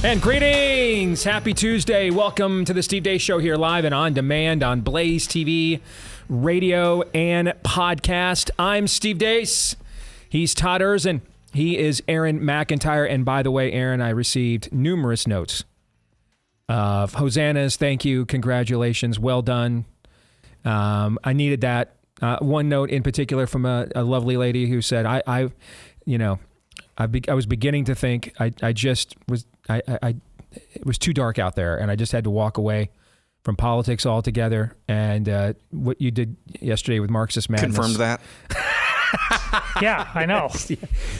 And greetings! Happy Tuesday. Welcome to the Steve Deace Show here live and on demand on Blaze TV, radio, and podcast. I'm Steve Deace. He's Todd Erzin. He is Aaron McIntyre. And by the way, Aaron, I received numerous notes of hosannas. Thank you. Congratulations. Well done. I needed that. One note in particular from a lovely lady who said, I was beginning to think it was too dark out there, and I just had to walk away from politics altogether. And what you did yesterday with Marxist Madness confirmed that. Yeah, I know.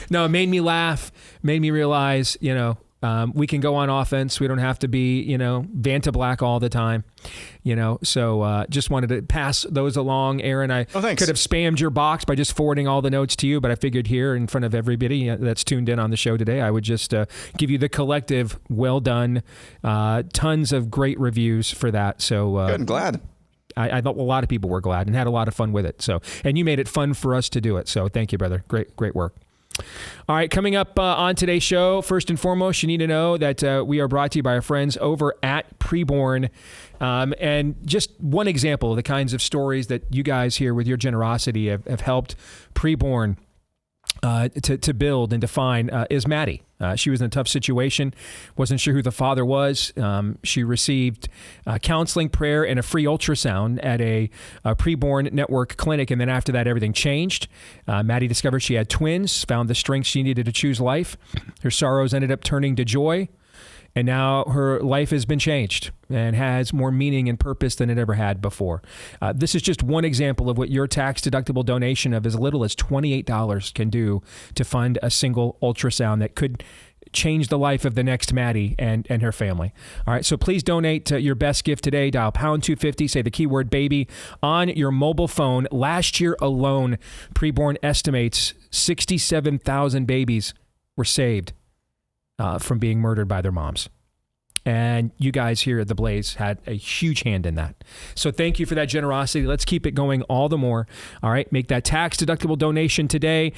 No, it made me laugh, made me realize, we can go on offense. We don't have to be, Vanta Black all the time, So just wanted to pass those along. Aaron, I could have spammed your box by just forwarding all the notes to you, but I figured here in front of everybody that's tuned in on the show today, I would just give you the collective well done. Tons of great reviews for that. So good, I'm glad. I thought a lot of people were glad and had a lot of fun with it. So, and you made it fun for us to do it. So thank you, brother. Great work. All right, coming up on today's show, first and foremost, you need to know that we are brought to you by our friends over at Preborn. And just one example of the kinds of stories that you guys here with your generosity have helped Preborn to build and define is Maddie. She was in a tough situation, wasn't sure who the father was. She received counseling, prayer, and a free ultrasound at a Preborn network clinic. And then after that, everything changed. Maddie discovered she had twins, found the strength she needed to choose life. Her sorrows ended up turning to joy. And now her life has been changed and has more meaning and purpose than it ever had before. This is just one example of what your tax-deductible donation of as little as $28 can do to fund a single ultrasound that could change the life of the next Maddie and her family. All right, so please donate your best gift today. Dial pound 250, say the keyword baby on your mobile phone. Last year alone, Preborn estimates 67,000 babies were saved from being murdered by their moms. And you guys here at The Blaze had a huge hand in that. So thank you for that generosity. Let's keep it going all the more. All right, make that tax-deductible donation today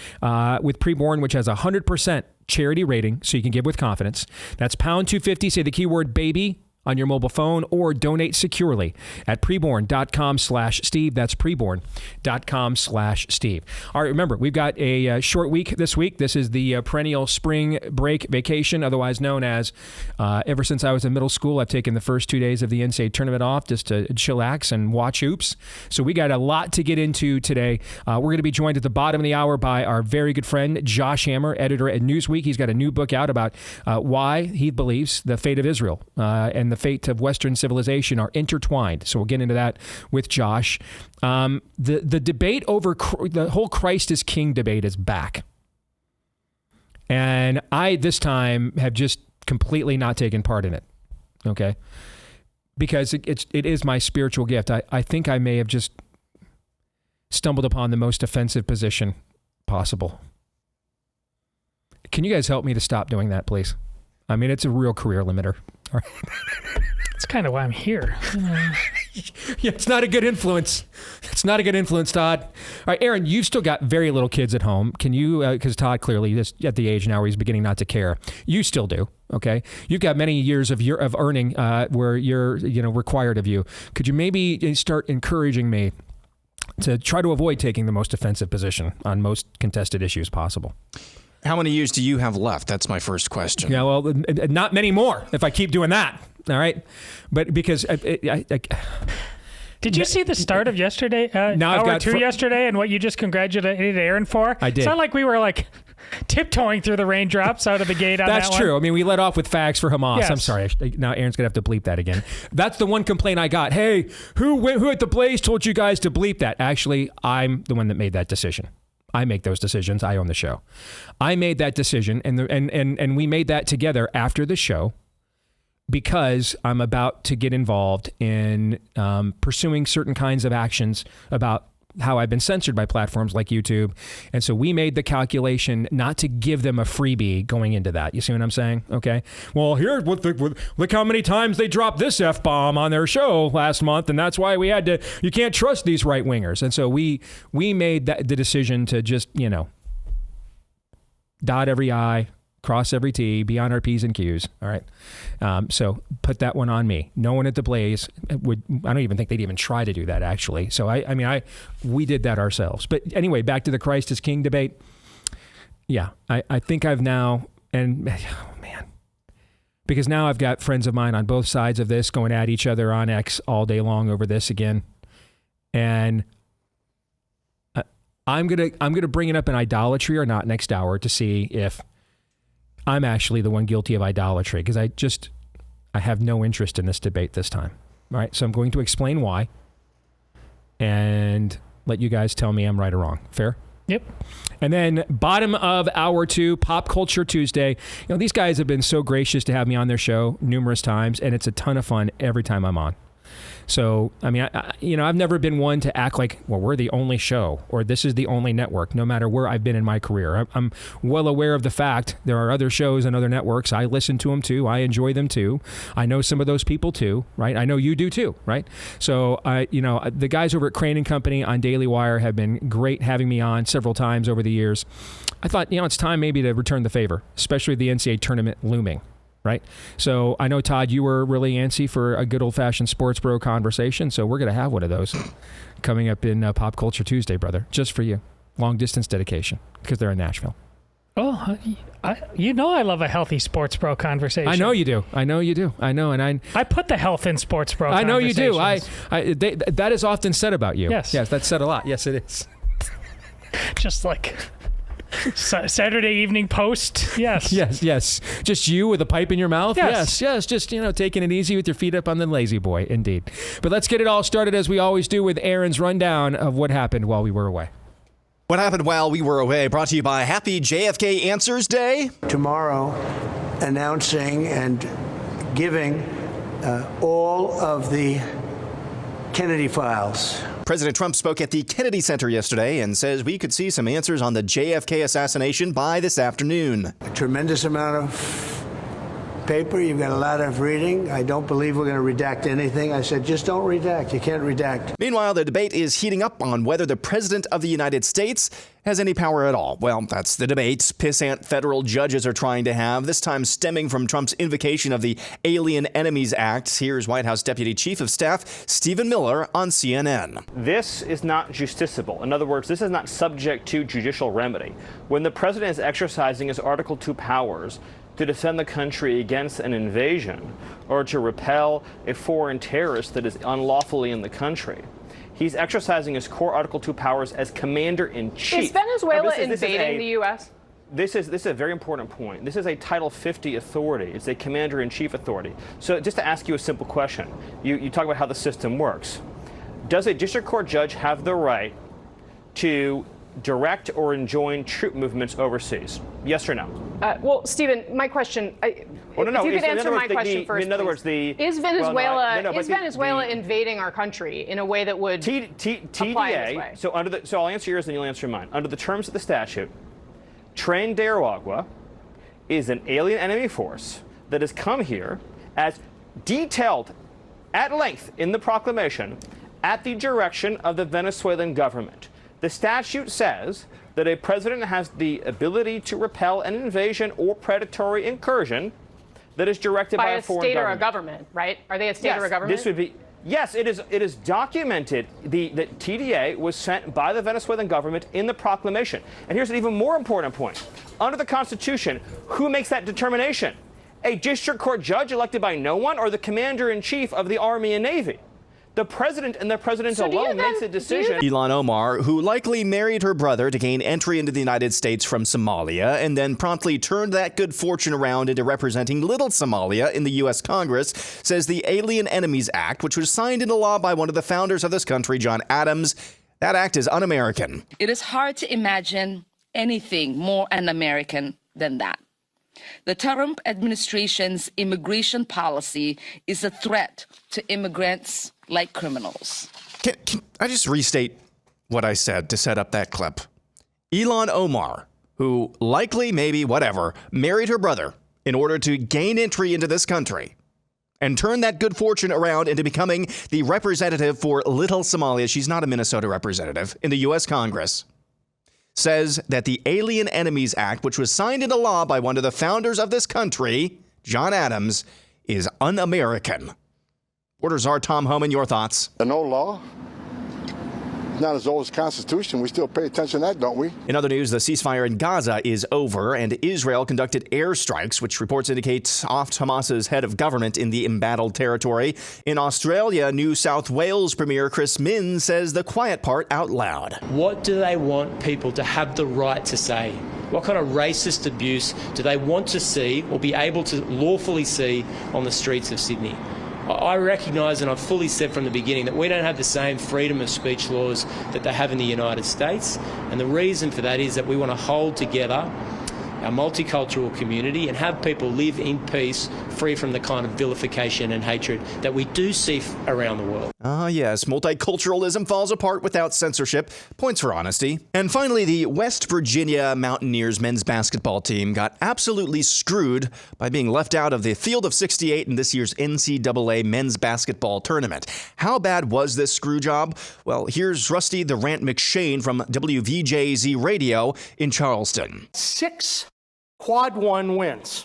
with Preborn, which has a 100% charity rating, so you can give with confidence. That's pound 250, say the keyword baby on your mobile phone, or donate securely at preborn.com/Steve. That's preborn.com/Steve. All right, remember, we've got a short week this week. This is the perennial spring break vacation, otherwise known as, ever since I was in middle school, I've taken the first 2 days of the NCAA tournament off just to chillax and watch hoops. So we got a lot to get into today. We're going to be joined at the bottom of the hour by our very good friend, Josh Hammer, editor at Newsweek. He's got a new book out about why he believes the fate of Israel and the fate of Western civilization are intertwined. So we'll get into that with Josh. The debate over the whole Christ is King debate is back. And I, this time, have just completely not taken part in it. Okay? Because it is my spiritual gift. I think I may have just stumbled upon the most offensive position possible. Can you guys help me to stop doing that, please? I mean, it's a real career limiter. All right. That's kind of why I'm here. Yeah, it's not a good influence. It's not a good influence, Todd. All right, Aaron, you've still got very little kids at home. Can you, because Todd clearly is at the age now where he's beginning not to care. You still do, okay? You've got many years of earning where you're, required of you. Could you maybe start encouraging me to try to avoid taking the most offensive position on most contested issues possible? How many years do you have left? That's my first question. Yeah, well, not many more if I keep doing that. All right. But because Did you see the start of yesterday? Hour 2 yesterday, and what you just congratulated Aaron for? I did. It's not like we were tiptoeing through the raindrops out of the gate on That's that true. one. I mean, we let off with facts for Hamas. Yes. I'm sorry. Now Aaron's going to have to bleep that again. That's the one complaint I got. Hey, who at the Blaze told you guys to bleep that? Actually, I'm the one that made that decision. I make those decisions. I own the show. I made that decision, and we made that together after the show because I'm about to get involved in pursuing certain kinds of actions about how I've been censored by platforms like YouTube. And so we made the calculation not to give them a freebie going into that. You see what I'm saying? Okay. Well, here, look how many times they dropped this F-bomb on their show last month. And that's why we had to, you can't trust these right wingers. And so we made the decision to just, dot every I, Cross every T, be on our P's and Q's. All right. So put that one on me. No one at the Blaze would, I don't even think they'd even try to do that, actually. So we did that ourselves. But anyway, back to the Christ is King debate. Yeah, I think I've now, and oh man, because now I've got friends of mine on both sides of this going at each other on X all day long over this again. And I'm gonna bring it up in idolatry or not next hour to see if I'm actually the one guilty of idolatry, because I have no interest in this debate this time. All right, so I'm going to explain why and let you guys tell me I'm right or wrong. Fair? Yep. And then bottom of hour 2, Pop Culture Tuesday. These guys have been so gracious to have me on their show numerous times, and it's a ton of fun every time I'm on. So, I've never been one to act like, well, we're the only show or this is the only network, no matter where I've been in my career. I'm well aware of the fact there are other shows and other networks. I listen to them too. I enjoy them too. I know some of those people too, right? I know you do too, right? So, the guys over at Crane & Company on Daily Wire have been great having me on several times over the years. I thought, it's time maybe to return the favor, especially the NCAA tournament looming. Right. So I know, Todd, you were really antsy for a good old-fashioned sports bro conversation. So we're going to have one of those coming up in Pop Culture Tuesday, brother, just for you. Long-distance dedication because they're in Nashville. Oh, I love a healthy sports bro conversation. I know you do. I know. And I put the health in sports bro I know you do. That is often said about you. Yes. Yes, that's said a lot. Yes, it is. Just like Saturday Evening Post. Yes. Yes. Just you with a pipe in your mouth. Yes. Just, taking it easy with your feet up on the lazy boy. Indeed. But let's get it all started as we always do with Aaron's rundown of what happened while we were away. What happened while we were away, brought to you by Happy JFK Answers Day. Tomorrow, announcing and giving all of the Kennedy files. President Trump spoke at the Kennedy Center yesterday and says we could see some answers on the JFK assassination by this afternoon. A tremendous amount of paper. You've got a lot of reading. I don't believe we're going to redact anything. I said, just don't redact. You can't redact. Meanwhile, the debate is heating up on whether the President of the United States has any power at all. Well, that's the debate pissant federal judges are trying to have, this time stemming from Trump's invocation of the Alien Enemies Act. Here's White House Deputy Chief of Staff Stephen Miller on CNN. This is not justiciable. In other words, this is not subject to judicial remedy. When the president is exercising his Article 2 powers to defend the country against an invasion or to repel a foreign terrorist that is unlawfully in the country, he's exercising his core Article 2 powers as commander-in-chief. Is Venezuela invading the U.S.? This is a very important point. This is a Title 50 authority. It's a commander-in-chief authority. So just to ask you a simple question, you talk about how the system works. Does a district court judge have the right to direct or enjoin troop movements overseas? Yes or no? Well, Stephen, my question, if you could answer my question first, in other words, is Venezuela invading our country in a way that would apply this way? So I'll answer yours and you'll answer mine. Under the terms of the statute, Tren de Aragua is an alien enemy force that has come here as detailed at length in the proclamation at the direction of the Venezuelan government. The statute says that a president has the ability to repel an invasion or predatory incursion that is directed by a foreign state government. or a government, right? Are they a state or a government? This would be, yes, it is documented. That TDA was sent by the Venezuelan government in the proclamation. And here's an even more important point. Under the Constitution, who makes that determination? A district court judge elected by no one, or the commander-in-chief of the Army and Navy? The president and the president alone makes a decision. Ilhan Omar, who likely married her brother to gain entry into the United States from Somalia and then promptly turned that good fortune around into representing little Somalia in the U.S. Congress, says the Alien Enemies Act, which was signed into law by one of the founders of this country, John Adams, that act is un-American. It is hard to imagine anything more un-American than that. The Trump administration's immigration policy is a threat to immigrants like criminals. Can I just restate what I said to set up that clip? Ilhan Omar, who likely, maybe, whatever, married her brother in order to gain entry into this country and turn that good fortune around into becoming the representative for Little Somalia. She's not a Minnesota representative in the U.S. Congress. says that the Alien Enemies Act, which was signed into law by one of the founders of this country, John Adams, is un-American. Border Czar Tom Homan, your thoughts? An old law. Not as old as the Constitution. We still pay attention to that, don't we? In other news, the ceasefire in Gaza is over, and Israel conducted airstrikes, which reports indicate offed Hamas's head of government in the embattled territory. In Australia, New South Wales Premier Chris Minns says the quiet part out loud. What do they want people to have the right to say? What kind of racist abuse do they want to see or be able to lawfully see on the streets of Sydney? I recognise, and I've fully said from the beginning, that we don't have the same freedom of speech laws that they have in the United States. And the reason for that is that we want to hold together our multicultural community and have people live in peace, free from the kind of vilification and hatred that we do see around the world. Yes, multiculturalism falls apart without censorship. Points for honesty. And finally, the West Virginia Mountaineers men's basketball team got absolutely screwed by being left out of the Field of 68 in this year's NCAA men's basketball tournament. How bad was this screw job? Well, here's Rusty the Rant McShane from WVJZ Radio in Charleston. 6 quad 1 wins.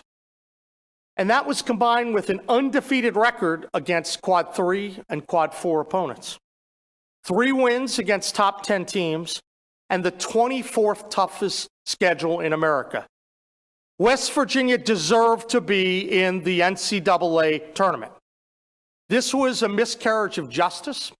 And that was combined with an undefeated record against quad 3 and quad 4 opponents. 3 wins against top 10 teams and the 24th toughest schedule in America. West Virginia deserved to be in the NCAA tournament. This was a miscarriage of justice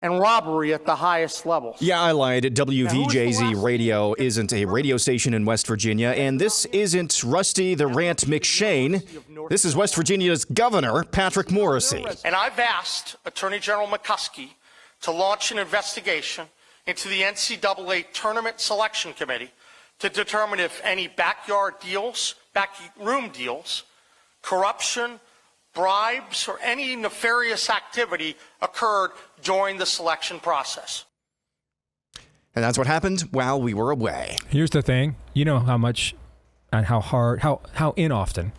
and robbery at the highest level. Yeah, I lied. WVJZ Radio isn't a radio station in West Virginia, and this isn't Rusty the Rant McShane. This is West Virginia's governor, Patrick Morrisey. And I've asked Attorney General McCuskey to launch an investigation into the NCAA Tournament Selection Committee to determine if any backroom deals, corruption, bribes, or any nefarious activity occurred during the selection process. And that's what happened while we were away. Here's the thing. You know how much and how hard, how inoften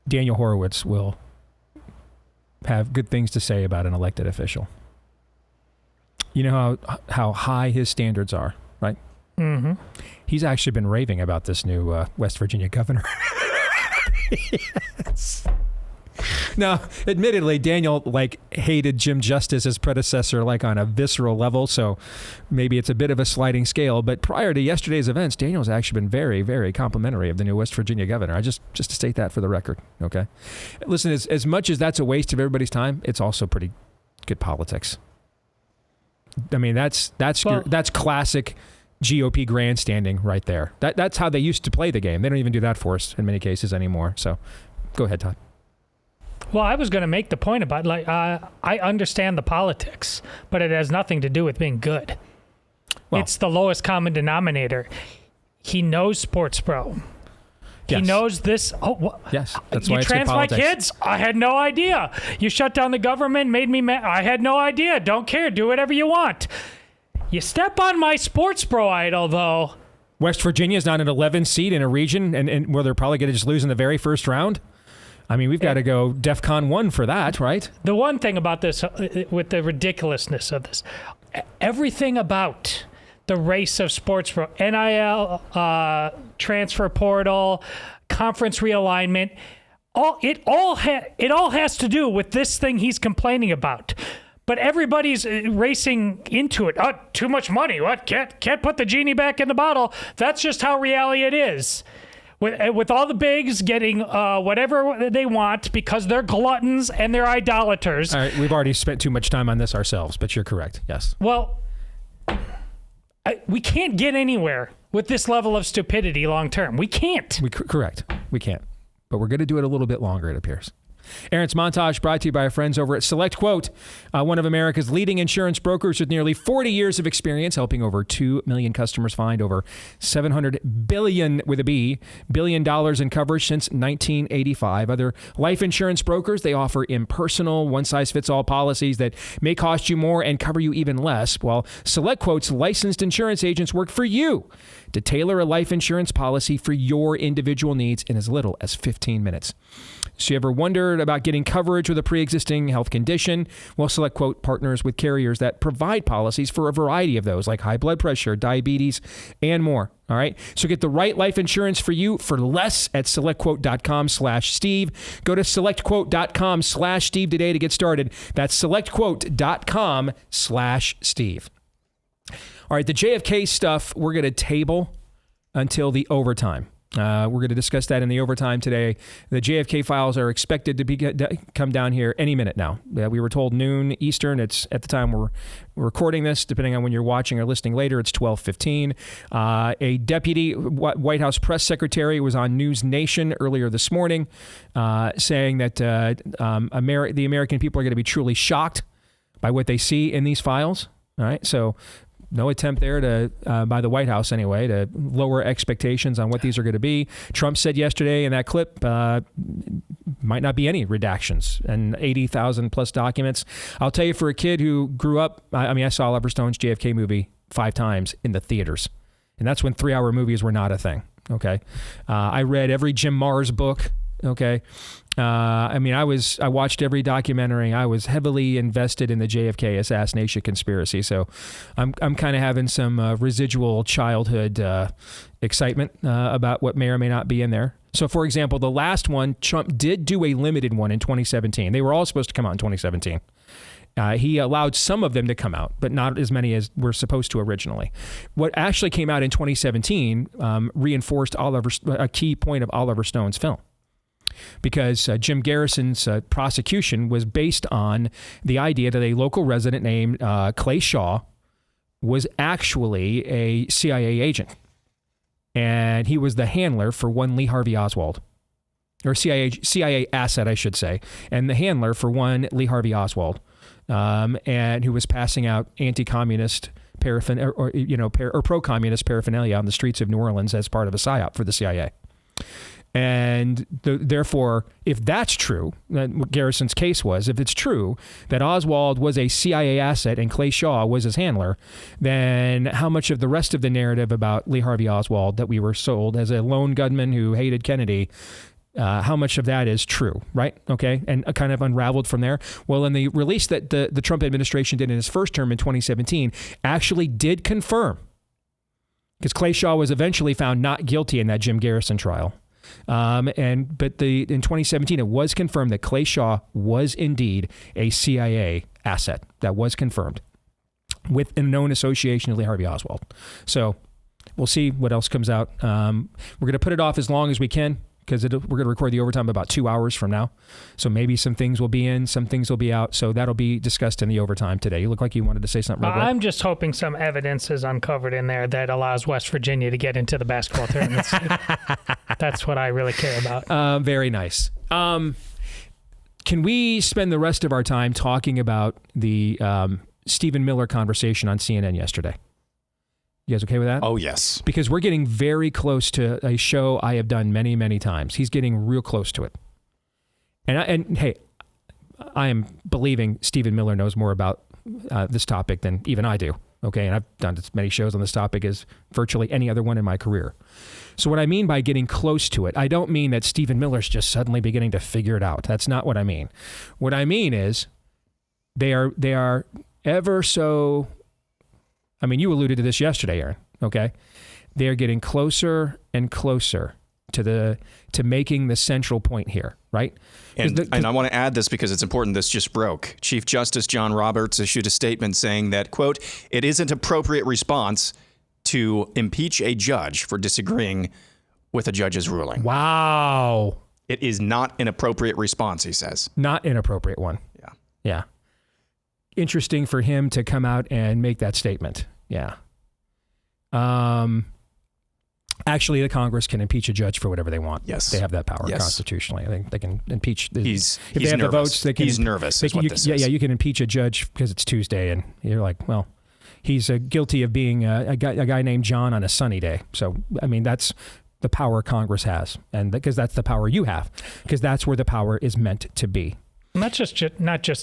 Daniel Horowitz will have good things to say about an elected official. You know how high his standards are, right? Mm-hmm. He's actually been raving about this new West Virginia governor. Yes. Now, admittedly, Daniel hated Jim Justice's predecessor on a visceral level, so maybe it's a bit of a sliding scale. But prior to yesterday's events, Daniel's actually been very, very complimentary of the new West Virginia governor. I just to state that for the record, okay? Listen, as much as that's a waste of everybody's time, it's also pretty good politics. I mean, that's classic GOP grandstanding right there. That's how they used to play the game. They don't even do that for us in many cases anymore. So, go ahead, Todd. Well, I was going to make the point about, I understand the politics, but it has nothing to do with being good. Well, it's the lowest common denominator. He knows sports pro. Yes. He knows this. Yes, that's why you it's trans my politics. kids? I had no idea. You shut down the government, made me mad. I had no idea. Don't care. Do whatever you want. You step on my sports pro idol, though. West Virginia is not an 11 seed in a region and where they're probably going to just lose in the very first round. I mean, we've got to go DEFCON 1 for that, right? The one thing about this, with the ridiculousness of this, everything about the race of sports pro, NIL, transfer portal, conference realignment, it all has to do with this thing he's complaining about. But everybody's racing into it. Oh, too much money. What? Can't put the genie back in the bottle. That's just how reality it is. With all the bigs getting whatever they want because they're gluttons and they're idolaters. All right, we've already spent too much time on this ourselves, but you're correct. Yes. Well, we can't get anywhere with this level of stupidity long term. We can't. Correct. We can't. But we're going to do it a little bit longer, it appears. Aaron's Montage brought to you by our friends over at Select Quote, one of America's leading insurance brokers with nearly 40 years of experience, helping over 2 million customers find over $700 billion in coverage since 1985. Other life insurance brokers, they offer impersonal, one-size-fits-all policies that may cost you more and cover you even less, while Select Quote's licensed insurance agents work for you to tailor a life insurance policy for your individual needs in as little as 15 minutes. So you ever wondered about getting coverage with a pre-existing health condition? Well, SelectQuote partners with carriers that provide policies for a variety of those, like high blood pressure, diabetes, and more. All right. So get the right life insurance for you for less at SelectQuote.com/Steve. Go to SelectQuote.com/Steve today to get started. That's SelectQuote.com/Steve. All right. The JFK stuff we're going to table until the overtime. We're going to discuss that in the overtime today. The JFK files are expected to come down here any minute now. We were told noon Eastern. It's at the time we're recording this, depending on when you're watching or listening later, it's 12:15. A deputy White House press secretary was on News Nation earlier this morning saying that the American people are going to be truly shocked by what they see in these files. All right, so no attempt there to, by the White House anyway, to lower expectations on what these are going to be. Trump said yesterday in that clip, might not be any redactions and 80,000 plus documents. I'll tell you, for a kid who grew up, I saw Oliver Stone's JFK movie 5 times in the theaters. And that's when 3-hour movies were not a thing. Okay. I read every Jim Marrs book. Okay. I watched every documentary. I was heavily invested in the JFK assassination conspiracy. So I'm kind of having some residual childhood excitement about what may or may not be in there. So, for example, the last one, Trump did do a limited one in 2017. They were all supposed to come out in 2017. He allowed some of them to come out, but not as many as were supposed to originally. What actually came out in 2017 reinforced a key point of Oliver Stone's film. Because Jim Garrison's prosecution was based on the idea that a local resident named Clay Shaw was actually a CIA agent. And he was the handler for one Lee Harvey Oswald. Or CIA asset, I should say. And the handler for one Lee Harvey Oswald. And who was passing out anti-communist paraphernalia or pro-communist paraphernalia on the streets of New Orleans as part of a psyop for the CIA. And therefore, if that's true, what Garrison's case was, if it's true that Oswald was a CIA asset and Clay Shaw was his handler, then how much of the rest of the narrative about Lee Harvey Oswald that we were sold as a lone gunman who hated Kennedy, how much of that is true, right? Okay, and kind of unraveled from there. Well, in the release that the Trump administration did in his first term in 2017, actually did confirm, because Clay Shaw was eventually found not guilty in that Jim Garrison trial. But in 2017, it was confirmed that Clay Shaw was indeed a CIA asset. That was confirmed with a known association to Lee Harvey Oswald. So we'll see what else comes out. We're going to put it off as long as we can, because we're going to record the overtime about 2 hours from now. So maybe some things will be in, some things will be out. So that'll be discussed in the overtime today. You look like you wanted to say something real quick. I'm just hoping some evidence is uncovered in there that allows West Virginia to get into the basketball tournament. That's what I really care about. Very nice. Can we spend the rest of our time talking about the Stephen Miller conversation on CNN yesterday? You guys okay with that? Oh, yes. Because we're getting very close to a show I have done many, many times. He's getting real close to it. And hey, I am believing Stephen Miller knows more about this topic than even I do. Okay, and I've done as many shows on this topic as virtually any other one in my career. So what I mean by getting close to it, I don't mean that Stephen Miller's just suddenly beginning to figure it out. That's not what I mean. What I mean is they are ever so... I mean, you alluded to this yesterday, Aaron, okay? They are getting closer and closer to making the central point here, right? And I want to add this because it's important. This just broke. Chief Justice John Roberts issued a statement saying that, quote, "It isn't appropriate response to impeach a judge for disagreeing with a judge's ruling." Wow. It is not an appropriate response, he says. Not an appropriate one. Yeah. Yeah. Interesting for him to come out and make that statement. Yeah. Actually, the Congress can impeach a judge for whatever they want. Yes. They have that power constitutionally. I think they can impeach. He's they have nervous. The votes, they can, he's nervous is what this is. Yeah, you can impeach a judge because it's Tuesday and you're like, well, he's guilty of being a guy named John on a sunny day. So, I mean, that's the power Congress has. And because that's the power you have, because that's where the power is meant to be. Not just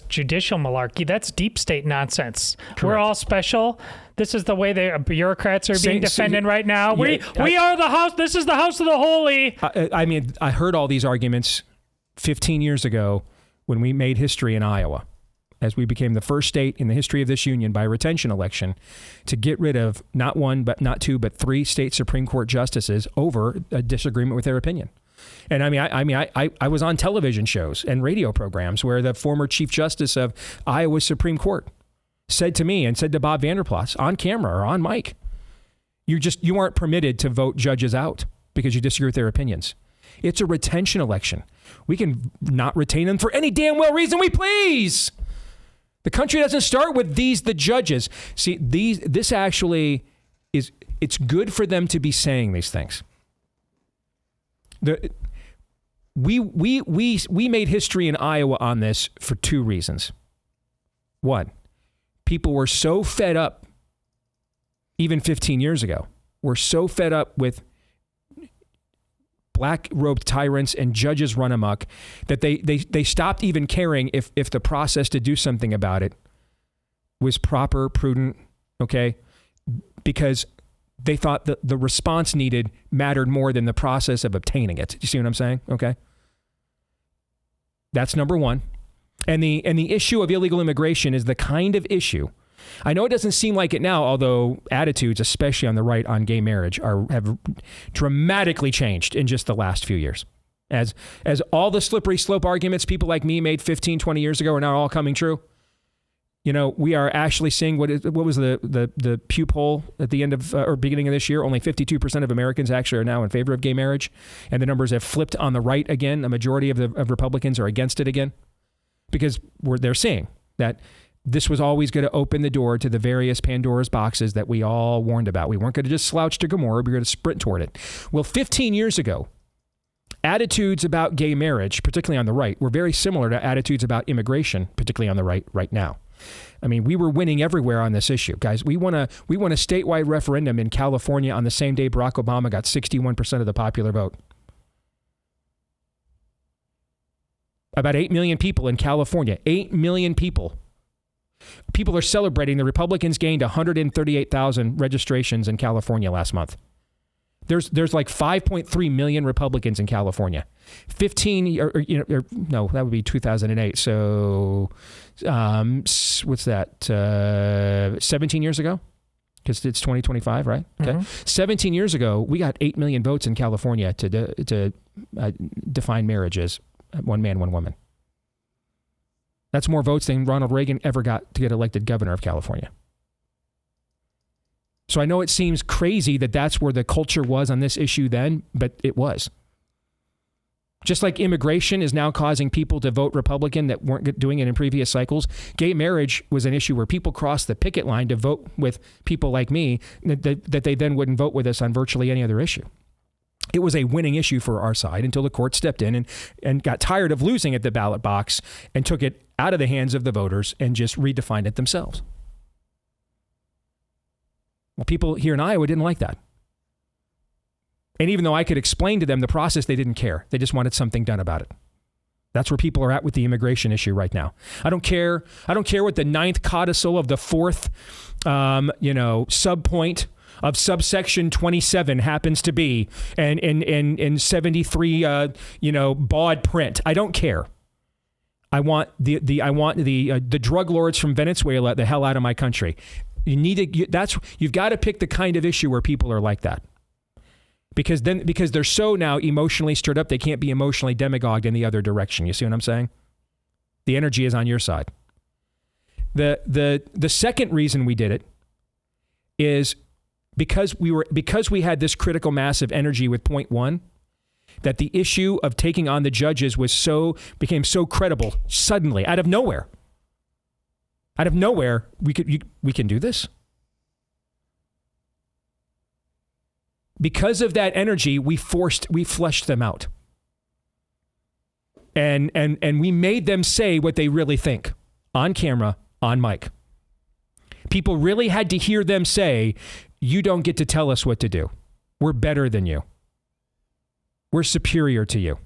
judicial malarkey. That's deep state nonsense. Correct. We're all special. This is the way the bureaucrats are being defended right now. We are the house. This is the house of the holy. I mean, I heard all these arguments 15 years ago when we made history in Iowa, as we became the first state in the history of this union by retention election to get rid of not one, but not two, but three state Supreme Court justices over a disagreement with their opinion. And I was on television shows and radio programs where the former Chief Justice of Iowa's Supreme Court said to me and said to Bob Vander Plaats on camera or on mic, you aren't permitted to vote judges out because you disagree with their opinions. It's a retention election. We can not retain them for any damn well reason we please. The country doesn't start with the judges. See, this actually is, it's good for them to be saying these things. We made history in Iowa on this for two reasons. One, people were so fed up, even 15 years ago, were so fed up with black-robed tyrants and judges run amok that they stopped even caring if the process to do something about it was proper, prudent, okay? Because they thought that the response needed mattered more than the process of obtaining it. You see what I'm saying? Okay. That's number one. And the issue of illegal immigration is the kind of issue. I know it doesn't seem like it now, although attitudes, especially on the right on gay marriage, have dramatically changed in just the last few years. As all the slippery slope arguments people like me made 15, 20 years ago are now all coming true. You know, we are actually seeing what was the Pew poll at the end of or beginning of this year. Only 52% of Americans actually are now in favor of gay marriage, and the numbers have flipped on the right again. A majority of Republicans are against it again because they're seeing that this was always going to open the door to the various Pandora's boxes that we all warned about. We weren't going to just slouch to Gomorrah. We were going to sprint toward it. Well, 15 years ago, attitudes about gay marriage, particularly on the right, were very similar to attitudes about immigration, particularly on the right now. I mean, we were winning everywhere on this issue, guys. We won a statewide referendum in California on the same day Barack Obama got 61% of the popular vote. About 8 million people in California. 8 million people. People are celebrating the Republicans gained 138,000 registrations in California last month. There's like 5.3 million Republicans in California. No, that would be 2008. So, what's that? 17 years ago? Because it's 2025, right? Okay. Mm-hmm. 17 years ago, we got 8 million votes in California to define marriage as one man, one woman. That's more votes than Ronald Reagan ever got to get elected governor of California. So I know it seems crazy that that's where the culture was on this issue then, but it was. Just like immigration is now causing people to vote Republican that weren't doing it in previous cycles, gay marriage was an issue where people crossed the picket line to vote with people like me that they then wouldn't vote with us on virtually any other issue. It was a winning issue for our side until the court stepped in and got tired of losing at the ballot box and took it out of the hands of the voters and just redefined it themselves. Well, people here in Iowa didn't like that. And even though I could explain to them the process, they didn't care. They just wanted something done about it. That's where people are at with the immigration issue right now. I don't care what the ninth codicil of the fourth, subpoint of subsection 27 happens to be, and in 73, baud print. I don't care. I want the drug lords from Venezuela the hell out of my country. You've got to pick the kind of issue where people are like that. Because they're so now emotionally stirred up, they can't be emotionally demagogued in the other direction. You see what I'm saying? The energy is on your side. The second reason we did it is because we had this critical mass of energy with point one, that the issue of taking on the judges became so credible suddenly out of nowhere. Out of nowhere, we can do this. Because of that energy, we fleshed them out. And we made them say what they really think on camera, on mic. People really had to hear them say, you don't get to tell us what to do. We're better than you. We're superior to you.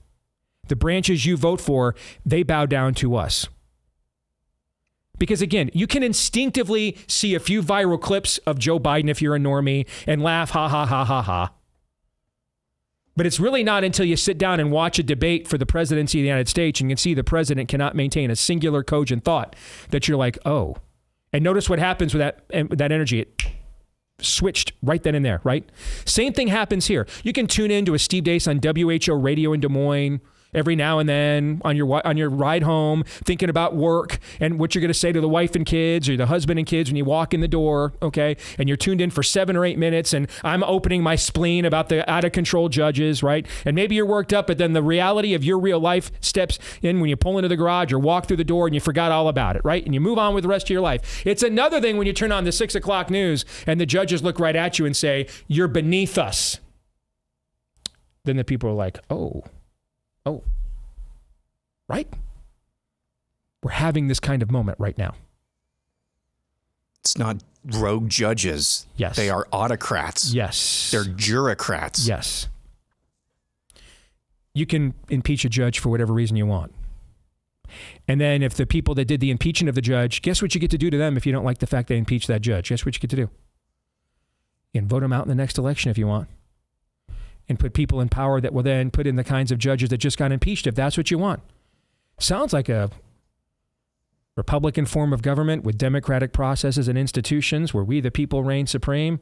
The branches you vote for, they bow down to us. Because again, you can instinctively see a few viral clips of Joe Biden if you're a normie and laugh, ha, ha, ha, ha, ha. But it's really not until you sit down and watch a debate for the presidency of the United States and you can see the president cannot maintain a singular cogent thought that you're like, oh. And notice what happens with that energy. It switched right then and there, right? Same thing happens here. You can tune in to a Steve Deace on WHO radio in Des Moines every now and then on your ride home, thinking about work and what you're going to say to the wife and kids or the husband and kids when you walk in the door, okay? And you're tuned in for 7 or 8 minutes and I'm opening my spleen about the out-of-control judges, right? And maybe you're worked up, but then the reality of your real life steps in when you pull into the garage or walk through the door and you forgot all about it, right? And you move on with the rest of your life. It's another thing when you turn on the 6 o'clock news and the judges look right at you and say, you're beneath us. Then the people are like, oh, right? We're having this kind of moment right now. It's not rogue judges. Yes. They are autocrats. Yes. They're bureaucrats. Yes. You can impeach a judge for whatever reason you want. And then if the people that did the impeaching of the judge, guess what you get to do to them if you don't like the fact they impeached that judge? Guess what you get to do? You can vote them out in the next election if you want. And put people in power that will then put in the kinds of judges that just got impeached if that's what you want. Sounds like a Republican form of government with democratic processes and institutions where we the people reign supreme.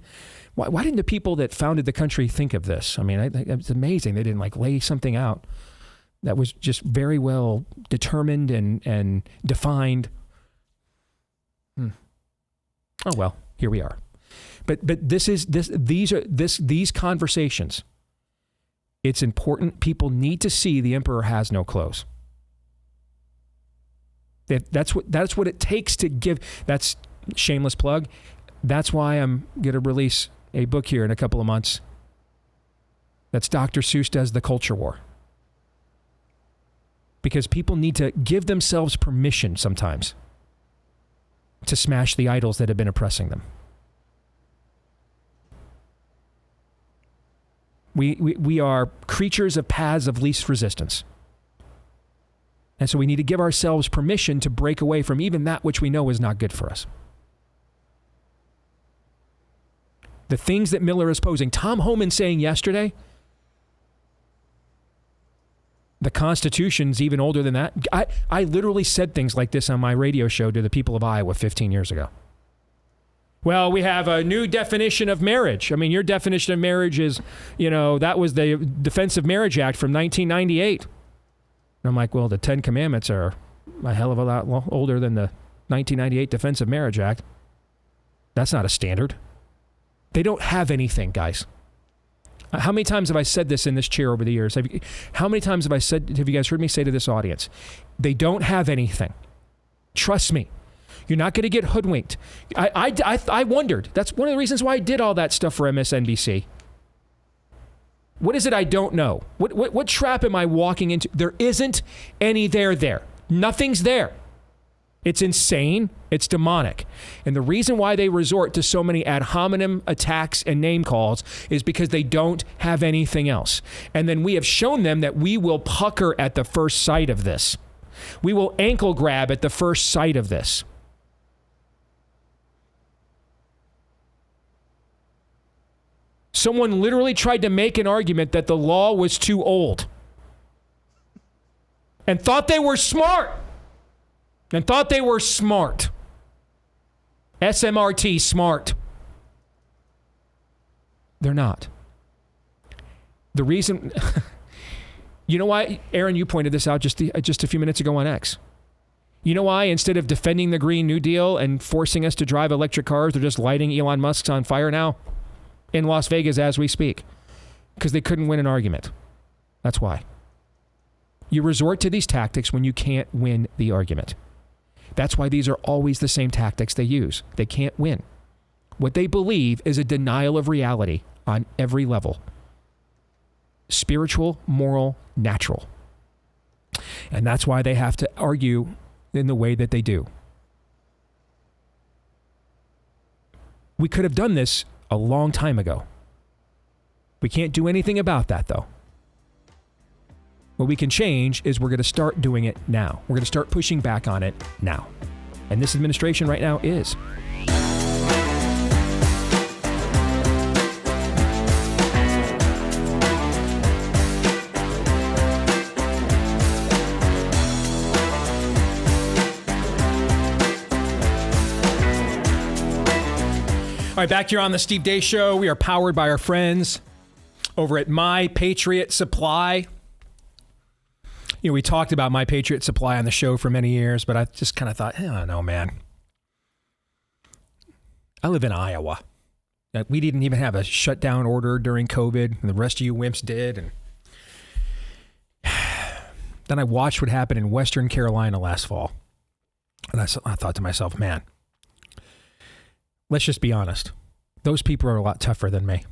Why didn't the people that founded the country think of this? I mean, it's amazing. They didn't lay something out that was just very well determined and defined. Oh, well, here we are. But these conversations, it's important. People need to see the emperor has no clothes. That's what it takes to give. That's shameless plug. That's why I'm going to release a book here in a couple of months. That's Dr. Seuss Does the Culture War. Because people need to give themselves permission sometimes to smash the idols that have been oppressing them. We are creatures of paths of least resistance. And so we need to give ourselves permission to break away from even that which we know is not good for us. The things that Miller is posing, Tom Homan saying yesterday, the Constitution's even older than that. I literally said things like this on my radio show to the people of Iowa 15 years ago. Well, we have a new definition of marriage. I mean, your definition of marriage is, that was the Defense of Marriage Act from 1998. And I'm like, well, the 10 Commandments are a hell of a lot older than the 1998 Defense of Marriage Act. That's not a standard. They don't have anything, guys. How many times have I said this in this chair over the years? How many times have you guys heard me say to this audience, they don't have anything. Trust me. You're not going to get hoodwinked. I wondered. That's one of the reasons why I did all that stuff for MSNBC. What is it I don't know? What trap am I walking into? There isn't any there. Nothing's there. It's insane. It's demonic. And the reason why they resort to so many ad hominem attacks and name calls is because they don't have anything else. And then we have shown them that we will pucker at the first sight of this. We will ankle grab at the first sight of this. Someone literally tried to make an argument that the law was too old and thought they were smart. SMRT, smart. They're not. The reason, you know why, Aaron, you pointed this out just a few minutes ago on X. You know why, instead of defending the Green New Deal and forcing us to drive electric cars, they're just lighting Elon Musk's on fire now? In Las Vegas as we speak, because they couldn't win an argument. That's why. You resort to these tactics when you can't win the argument. That's why these are always the same tactics they use. They can't win. What they believe is a denial of reality on every level. Spiritual, moral, natural. And that's why they have to argue in the way that they do. We could have done this a long time ago. We can't do anything about that, though. What we can change is we're going to start doing it now. We're going to start pushing back on it now. And this administration right now is. All right, back here on the Steve Deace Show. We are powered by our friends over at My Patriot Supply. You know, we talked about My Patriot Supply on the show for many years, but I just kind of thought, I don't know, man. I live in Iowa. We didn't even have a shutdown order during COVID, and the rest of you wimps did. And then I watched what happened in Western Carolina last fall. And I thought to myself, man, let's just be honest. Those people are a lot tougher than me.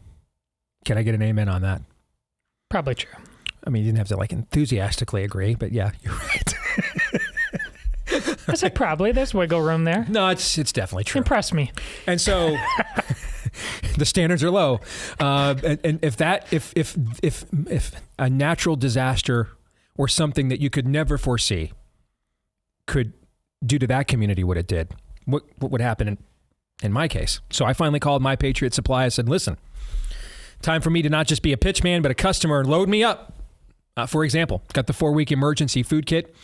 Can I get an amen on that? Probably true. I mean, you didn't have to enthusiastically agree, but yeah, you're right. I said probably. There's wiggle room there. No, it's definitely true. Impress me. And so the standards are low. And if a natural disaster or something that you could never foresee could do to that community what it did, what would happen in my case? So I finally called My Patriot Supply. I said, listen, time for me to not just be a pitch man, but a customer. Load me up. For example, got the 4-week emergency food kit.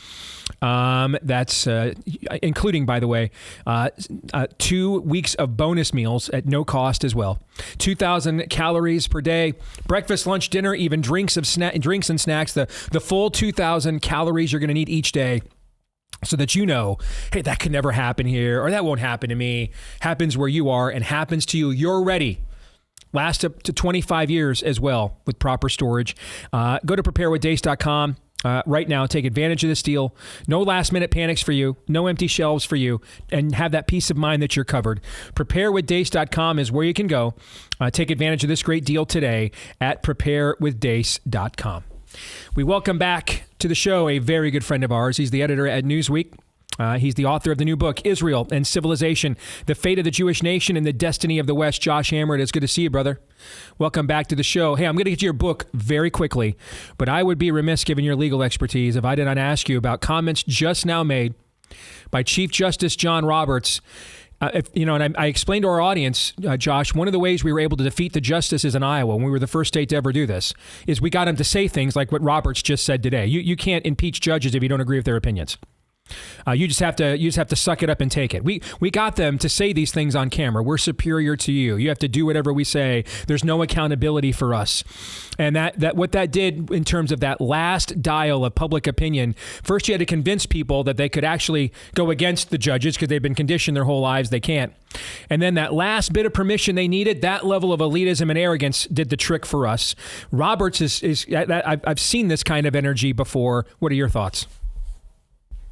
That's including, by the way, 2 weeks of bonus meals at no cost as well. 2,000 calories per day, breakfast, lunch, dinner, even drinks and snacks. The full 2,000 calories you're going to need each day, so that you know, hey, that could never happen here, or that won't happen to me. Happens where you are and happens to you. You're ready. Last up to 25 years as well with proper storage. Go to preparewithdace.com right now. Take advantage of this deal. No last minute panics for you. No empty shelves for you. And have that peace of mind that you're covered. Preparewithdace.com is where you can go. Take advantage of this great deal today at preparewithdace.com. We welcome back to the show a very good friend of ours. He's the editor at Newsweek. He's the author of the new book, Israel and Civilization, The Fate of the Jewish Nation and the Destiny of the West. Josh Hammer, it is good to see you, brother. Welcome back to the show. Hey, I'm going to get to your book very quickly, but I would be remiss, given your legal expertise, if I did not ask you about comments just now made by Chief Justice John Roberts. And I explained to our audience, Josh, one of the ways we were able to defeat the justices in Iowa when we were the first state to ever do this is we got them to say things like what Roberts just said today. You can't impeach judges if you don't agree with their opinions. You just have to suck it up and take it. We got them to say these things on camera. We're superior to you. You have to do whatever we say. There's no accountability for us. And that what that did in terms of that last dial of public opinion, first you had to convince people that they could actually go against the judges because they've been conditioned their whole lives they can't. And then that last bit of permission they needed, that level of elitism and arrogance did the trick for us. Roberts I've seen this kind of energy before. What are your thoughts?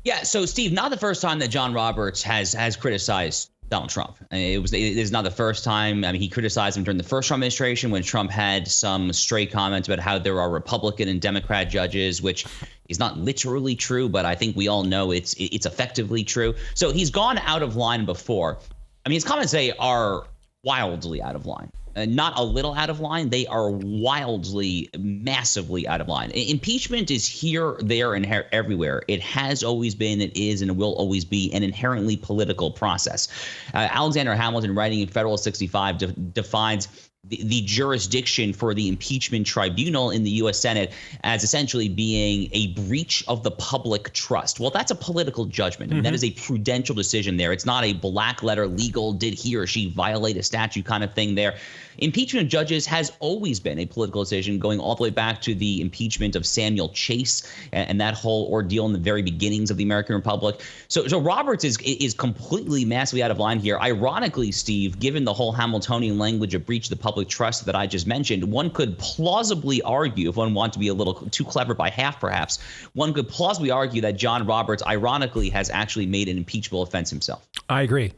Yeah, so Steve, not the first time that John Roberts has criticized Donald Trump. It is not the first time. I mean, he criticized him during the first Trump administration when Trump had some stray comments about how there are Republican and Democrat judges, which is not literally true, but I think we all know it's effectively true. So he's gone out of line before. I mean, his comments today are wildly out of line. Not a little out of line. They are wildly, massively out of line. Impeachment is here, there, and everywhere. It has always been, it is, and it will always be an inherently political process. Alexander Hamilton, writing in Federalist 65, defines the jurisdiction for the impeachment tribunal in the U.S. Senate as essentially being a breach of the public trust. Well, that's a political judgment. And that is a prudential decision there. It's not a black letter legal, did he or she violate a statute kind of thing there. Impeachment of judges has always been a political decision, going all the way back to the impeachment of Samuel Chase and that whole ordeal in the very beginnings of the American Republic. So Roberts is completely massively out of line here. Ironically, Steve, given the whole Hamiltonian language of breach of the public trust that I just mentioned, one could plausibly argue, if one wants to be a little too clever by half perhaps, one could plausibly argue that John Roberts ironically has actually made an impeachable offense himself. I agree.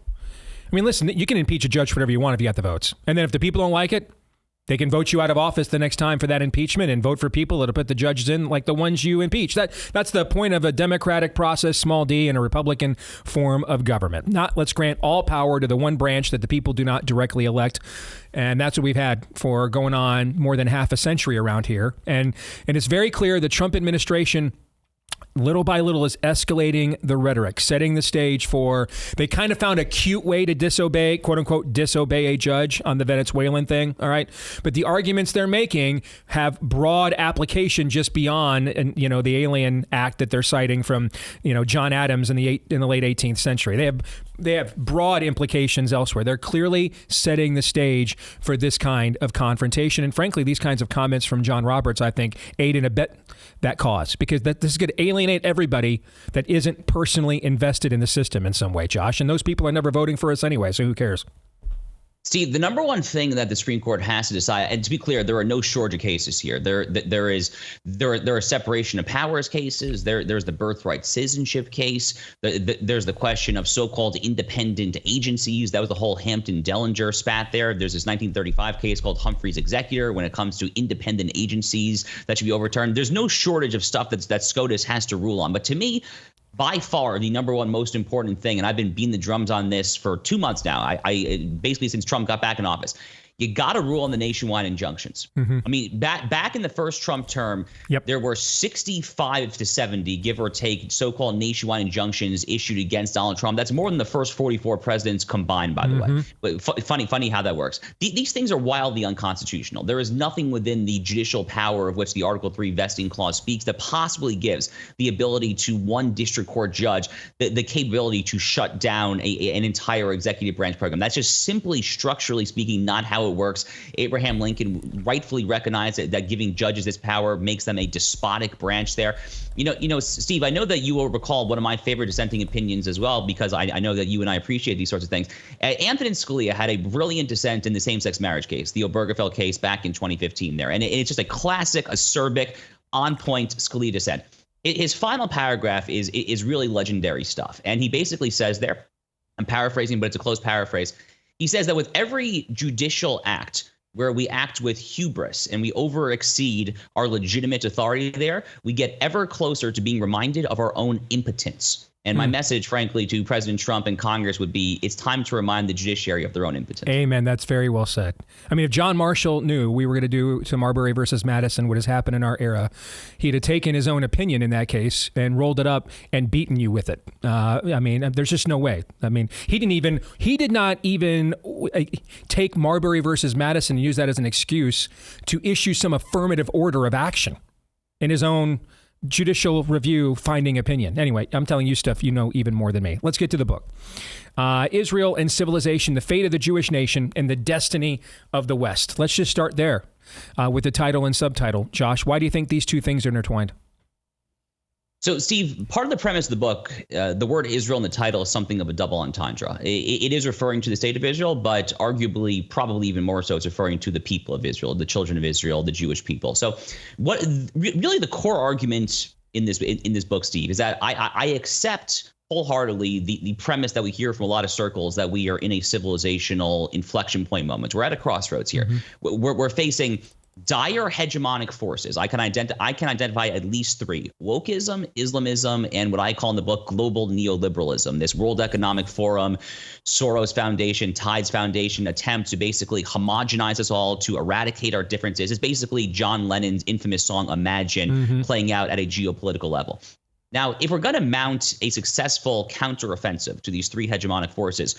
I mean, listen, you can impeach a judge for whatever you want if you got the votes. And then if the people don't like it, they can vote you out of office the next time for that impeachment and vote for people that'll put the judges in like the ones you impeach. That's the point of a democratic process, small d, and a Republican form of government. Not let's grant all power to the one branch that the people do not directly elect. And that's what we've had for going on more than half a century around here. And it's very clear the Trump administration little by little is escalating the rhetoric, setting the stage for, they kind of found a cute way to disobey, quote unquote, disobey a judge on the Venezuelan thing. All right. But the arguments they're making have broad application just beyond, the Alien Act that they're citing from, John Adams in the late 18th century. They have broad implications elsewhere. They're clearly setting the stage for this kind of confrontation. And frankly, these kinds of comments from John Roberts, I think, aid and abet that cause, because this is going to alienate everybody that isn't personally invested in the system in some way, Josh. And those people are never voting for us anyway, so who cares? Steve, the number one thing that the Supreme Court has to decide, and to be clear, there are no shortage of cases here. There are separation of powers cases. There's the birthright citizenship case. There's the question of so-called independent agencies. That was the whole Hampton-Dellinger spat there. There's this 1935 case called Humphrey's Executor when it comes to independent agencies that should be overturned. There's no shortage of stuff that SCOTUS has to rule on. But to me, by far, the number one most important thing, and I've been beating the drums on this for 2 months now, I basically since Trump got back in office, you got to rule on the nationwide injunctions. I mean, back in the first Trump term, there were 65 to 70, give or take, so-called nationwide injunctions issued against Donald Trump. That's more than the first 44 presidents combined, by the way. But funny how that works. These things are wildly unconstitutional. There is nothing within the judicial power of which the Article 3 vesting clause speaks that possibly gives the ability to one district court judge the capability to shut down an entire executive branch program. That's just simply, structurally speaking, not how it works. Abraham Lincoln rightfully recognized that giving judges this power makes them a despotic branch there. You know, Steve, I know that you will recall one of my favorite dissenting opinions as well, because I know that you and I appreciate these sorts of things. Antonin Scalia had a brilliant dissent in the same-sex marriage case, the Obergefell case back in 2015 there. And it's just a classic, acerbic, on-point Scalia dissent. His final paragraph is really legendary stuff. And he basically says there, I'm paraphrasing, but it's a close paraphrase. He says that with every judicial act where we act with hubris and we overexceed our legitimate authority there, we get ever closer to being reminded of our own impotence. And my message, frankly, to President Trump and Congress would be, it's time to remind the judiciary of their own impotence. Amen. That's very well said. I mean, if John Marshall knew we were going to do to Marbury versus Madison what has happened in our era, he'd have taken his own opinion in that case and rolled it up and beaten you with it. I mean, there's just no way. I mean, he did not even take Marbury versus Madison and use that as an excuse to issue some affirmative order of action in his own judicial review finding opinion. Anyway, I'm telling you stuff you know even more than me. Let's get to the book. Israel and Civilization, the Fate of the Jewish Nation and the Destiny of the West. Let's just start there with the title and subtitle. Josh, why do you think these two things are intertwined? So, Steve, part of the premise of the book, the word Israel in the title is something of a double entendre. It is referring to the state of Israel, but arguably, probably even more so, it's referring to the people of Israel, the children of Israel, the Jewish people. So what really the core argument in this book, Steve, is that I accept wholeheartedly the premise that we hear from a lot of circles that we are in a civilizational inflection point moment. We're at a crossroads here. We're facing dire hegemonic forces. I can identify at least three: wokeism, Islamism, and what I call in the book global neoliberalism. This World Economic Forum, Soros Foundation, Tides Foundation attempt to basically homogenize us all, to eradicate our differences. It's basically John Lennon's infamous song Imagine playing out at a geopolitical level. Now, if we're going to mount a successful counteroffensive to these three hegemonic forces,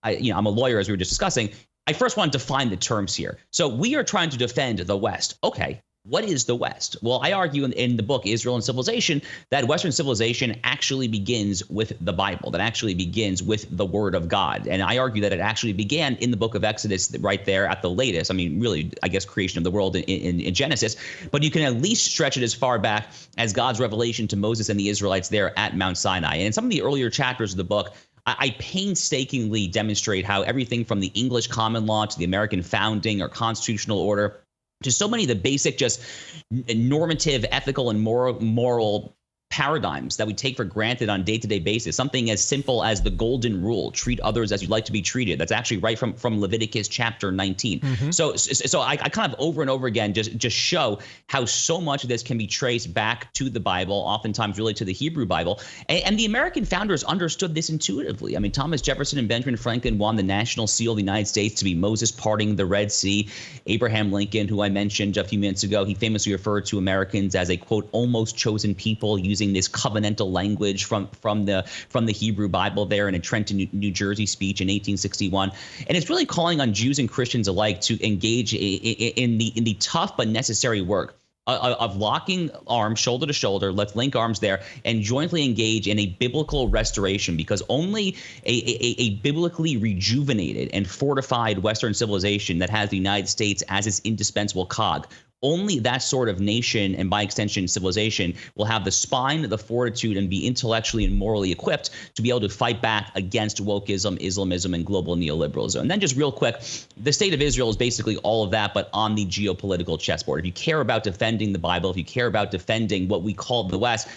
I'm a lawyer, as we were just discussing. I first want to define the terms here. So we are trying to defend the West. Okay, what is the West? Well, I argue in the book, Israel and Civilization, that Western civilization actually begins with the Bible, that actually begins with the Word of God. And I argue that it actually began in the book of Exodus right there at the latest. I mean, really, I guess, creation of the world in Genesis. But you can at least stretch it as far back as God's revelation to Moses and the Israelites there at Mount Sinai. And in some of the earlier chapters of the book, I painstakingly demonstrate how everything from the English common law to the American founding or constitutional order to so many of the basic just normative, ethical, and moral paradigms that we take for granted on a day-to-day basis. Something as simple as the golden rule, treat others as you'd like to be treated. That's actually right from Leviticus chapter 19. So I kind of over and over again just show how so much of this can be traced back to the Bible, oftentimes really to the Hebrew Bible. And the American founders understood this intuitively. I mean, Thomas Jefferson and Benjamin Franklin won the national seal of the United States to be Moses parting the Red Sea. Abraham Lincoln, who I mentioned a few minutes ago, he famously referred to Americans as a, quote, almost chosen people, using this covenantal language from the Hebrew Bible there in a Trenton, New Jersey speech in 1861. And it's really calling on Jews and Christians alike to engage in the tough but necessary work of locking arms shoulder to shoulder. Let's link arms there and jointly engage in a biblical restoration, because only a biblically rejuvenated and fortified Western civilization that has the United States as its indispensable cog, only that sort of nation, and by extension civilization, will have the spine, the fortitude, and be intellectually and morally equipped to be able to fight back against wokeism, Islamism, and global neoliberalism. And then just real quick, the state of Israel is basically all of that, but on the geopolitical chessboard. If you care about defending the Bible, if you care about defending what we call the West,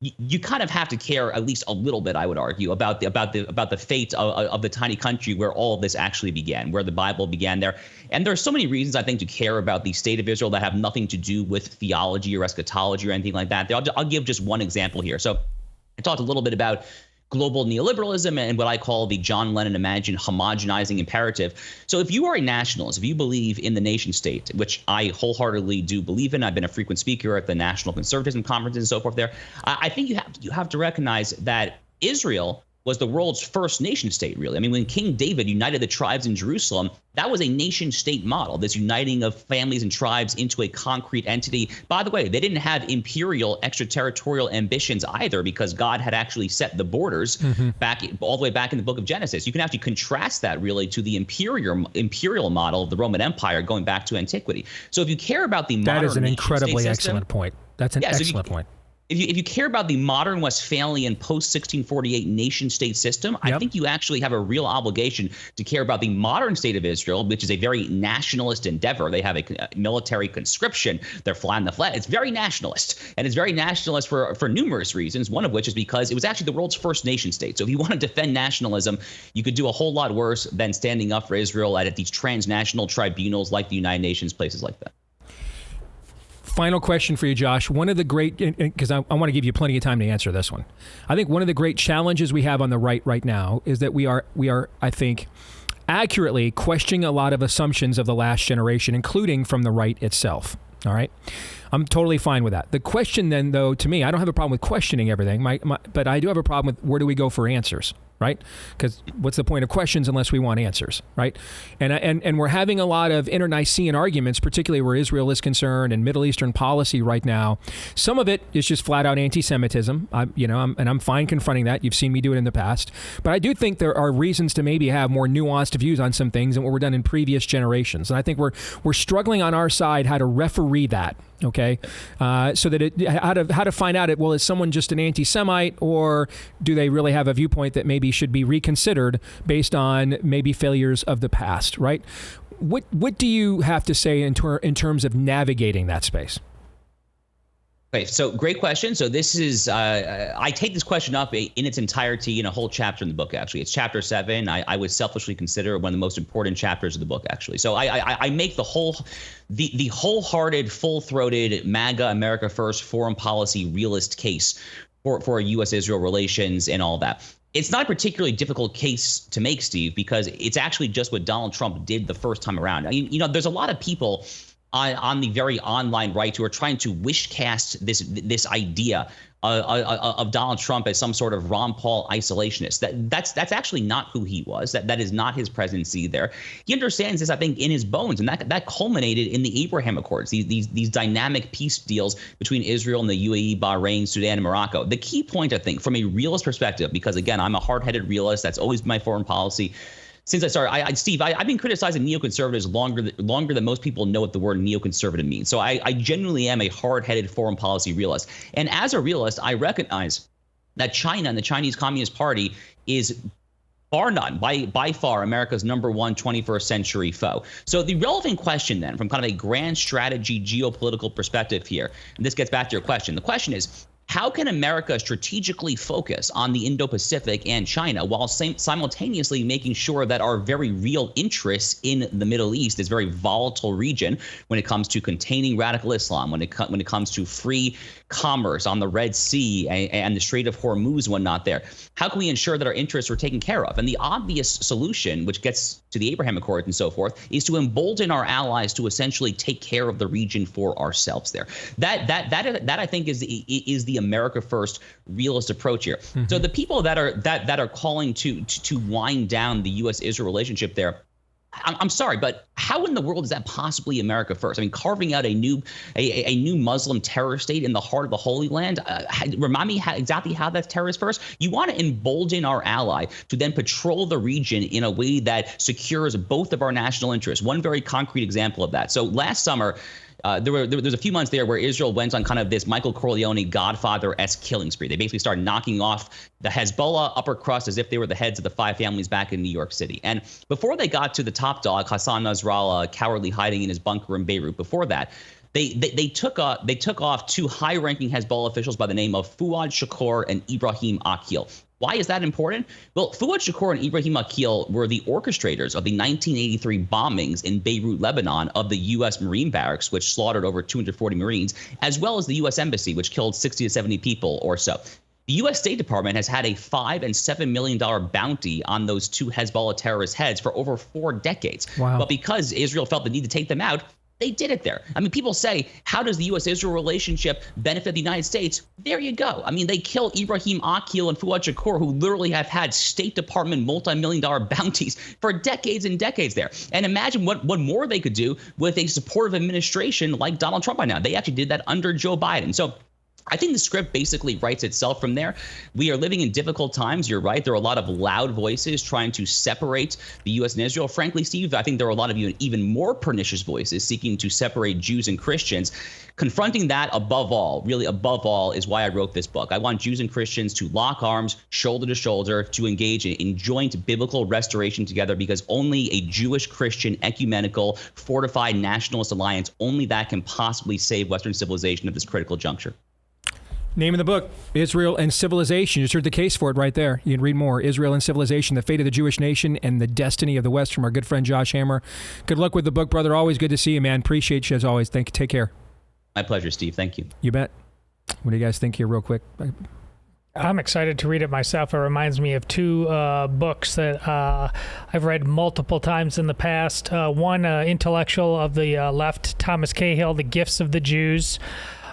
you kind of have to care at least a little bit, I would argue, about the fate of the tiny country where all of this actually began, where the Bible began there. And there are so many reasons, I think, to care about the state of Israel that have nothing to do with theology or eschatology or anything like that. I'll give just one example here. So I talked a little bit about global neoliberalism and what I call the John Lennon imagined homogenizing imperative. So if you are a nationalist, if you believe in the nation state, which I wholeheartedly do believe in, I've been a frequent speaker at the National Conservatism Conferences and so forth there, I think you have to recognize that Israel was the world's first nation state, really. I mean, when King David united the tribes in Jerusalem, that was a nation state model, this uniting of families and tribes into a concrete entity. By the way, they didn't have imperial extraterritorial ambitions either, because God had actually set the borders back all the way back in the book of Genesis. You can actually contrast that really to the imperial model of the Roman Empire going back to antiquity. So if you care about the modern, that is an incredibly system, excellent point. That's an excellent point. If you care about the modern Westphalian post-1648 nation-state system, I think you actually have a real obligation to care about the modern state of Israel, which is a very nationalist endeavor. They have a military conscription. They're flying the flag. It's very nationalist, and it's very nationalist for numerous reasons, one of which is because it was actually the world's first nation-state. So if you want to defend nationalism, you could do a whole lot worse than standing up for Israel at these transnational tribunals like the United Nations, places like that. Final question for you, Josh. One of the great, because I want to give you plenty of time to answer this one. I think one of the great challenges we have on the right now is that we are, I think, accurately questioning a lot of assumptions of the last generation, including from the right itself. All right. I'm totally fine with that. The question then, though, to me, I don't have a problem with questioning everything, but I do have a problem with where do we go for answers, right? Because what's the point of questions unless we want answers, right? And we're having a lot of inter-Nicene arguments, particularly where Israel is concerned and Middle Eastern policy right now. Some of it is just flat out anti-Semitism, and I'm fine confronting that. You've seen me do it in the past. But I do think there are reasons to maybe have more nuanced views on some things than what were done in previous generations. And I think we're struggling on our side how to referee that. Okay, so that how to find out it. Well, is someone just an anti-Semite, or do they really have a viewpoint that maybe should be reconsidered based on maybe failures of the past? Right. What do you have to say in terms of navigating that space? Okay, so great question. So this is, I take this question up in its entirety in a whole chapter in the book, actually. It's chapter 7. I would selfishly consider it one of the most important chapters of the book, actually. So I make the wholehearted, full-throated MAGA, America First, foreign policy realist case for U.S. Israel relations and all that. It's not a particularly difficult case to make, Steve, because it's actually just what Donald Trump did the first time around. There's a lot of people on the very online right who are trying to wish cast this idea of Donald Trump as some sort of Ron Paul isolationist. That's actually not who he was. That is not his presidency there. He understands this, I think, in his bones, and that culminated in the Abraham Accords, these dynamic peace deals between Israel and the UAE, Bahrain, Sudan, and Morocco. The key point, I think, from a realist perspective, because again, I'm a hard-headed realist. That's always my foreign policy. Since I started, Steve, I've been criticizing neoconservatives longer than most people know what the word neoconservative means. So I genuinely am a hard-headed foreign policy realist. And as a realist, I recognize that China and the Chinese Communist Party is bar none, by far, America's number one 21st century foe. So the relevant question then, from kind of a grand strategy geopolitical perspective here, and this gets back to your question, the question is, how can America strategically focus on the Indo-Pacific and China while simultaneously making sure that our very real interests in the Middle East, this very volatile region, when it comes to containing radical Islam, when it comes to free commerce on the Red Sea and the Strait of Hormuz and whatnot there, how can we ensure that our interests are taken care of? And the obvious solution, which gets to the Abraham Accords and so forth, is to embolden our allies to essentially take care of the region for ourselves there. That I think is the America First realist approach here. Mm-hmm. So the people that are calling to wind down the U.S. Israel relationship there, I'm sorry, but how in the world is that possibly America first? I mean, carving out a new Muslim terror state in the heart of the Holy Land. Remind me exactly how that's terrorist first. You want to embolden our ally to then patrol the region in a way that secures both of our national interests. One very concrete example of that. So last summer, there was a few months there where Israel went on kind of this Michael Corleone Godfather-esque killing spree. They basically started knocking off the Hezbollah upper crust as if they were the heads of the 5 families back in New York City. And before they got to the top dog, Hassan Nasrallah, cowardly hiding in his bunker in Beirut, before that, they took off 2 high-ranking Hezbollah officials by the name of Fuad Shakur and Ibrahim Akil. Why is that important? Well, Fuad Shakur and Ibrahim Akil were the orchestrators of the 1983 bombings in Beirut, Lebanon, of the U.S. Marine barracks, which slaughtered over 240 Marines, as well as the U.S. Embassy, which killed 60 to 70 people or so. The U.S. State Department has had a $5 and $7 million bounty on those 2 Hezbollah terrorist heads for over 4 decades. Wow. But because Israel felt the need to take them out, they did it there. I mean, people say, how does the U.S.-Israel relationship benefit the United States? There you go. I mean, they kill Ibrahim Akil and Fuad Shakur, who literally have had State Department multi-million-dollar bounties for decades and decades there. And imagine what more they could do with a supportive administration like Donald Trump right now. They actually did that under Joe Biden. So I think the script basically writes itself from there. We are living in difficult times. You're right. There are a lot of loud voices trying to separate the U.S. and Israel. Frankly, Steve, I think there are a lot of even more pernicious voices seeking to separate Jews and Christians. Confronting that above all, really above all, is why I wrote this book. I want Jews and Christians to lock arms, shoulder to shoulder, to engage in joint biblical restoration together, because only a Jewish-Christian, ecumenical, fortified nationalist alliance, only that can possibly save Western civilization at this critical juncture. Name of the book, Israel and Civilization. You just heard the case for it right there. You can read more. Israel and Civilization, the fate of the Jewish nation and the destiny of the West, from our good friend Josh Hammer. Good luck with the book, brother. Always good to see you, man. Appreciate you as always. Take care. My pleasure, Steve. Thank you. You bet. What do you guys think here real quick? I'm excited to read it myself. It reminds me of 2 books that I've read multiple times in the past. One, intellectual of the left, Thomas Cahill, The Gifts of the Jews.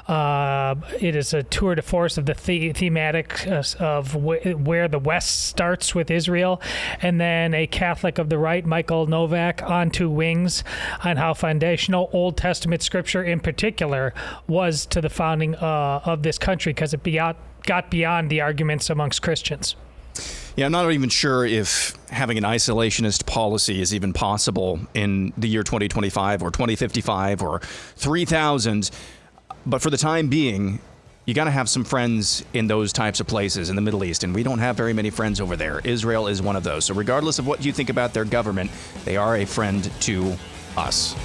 It is a tour de force of the thematic of where the West starts with Israel, and then a Catholic of the right, Michael Novak, On Two Wings, on how foundational Old Testament scripture in particular was to the founding of this country, because it got beyond the arguments amongst Christians. Yeah, I'm not even sure if having an isolationist policy is even possible in the year 2025 or 2055 or 3000. But for the time being, you got to have some friends in those types of places in the Middle East, and we don't have very many friends over there. Israel is one of those. So regardless of what you think about their government, they are a friend to us.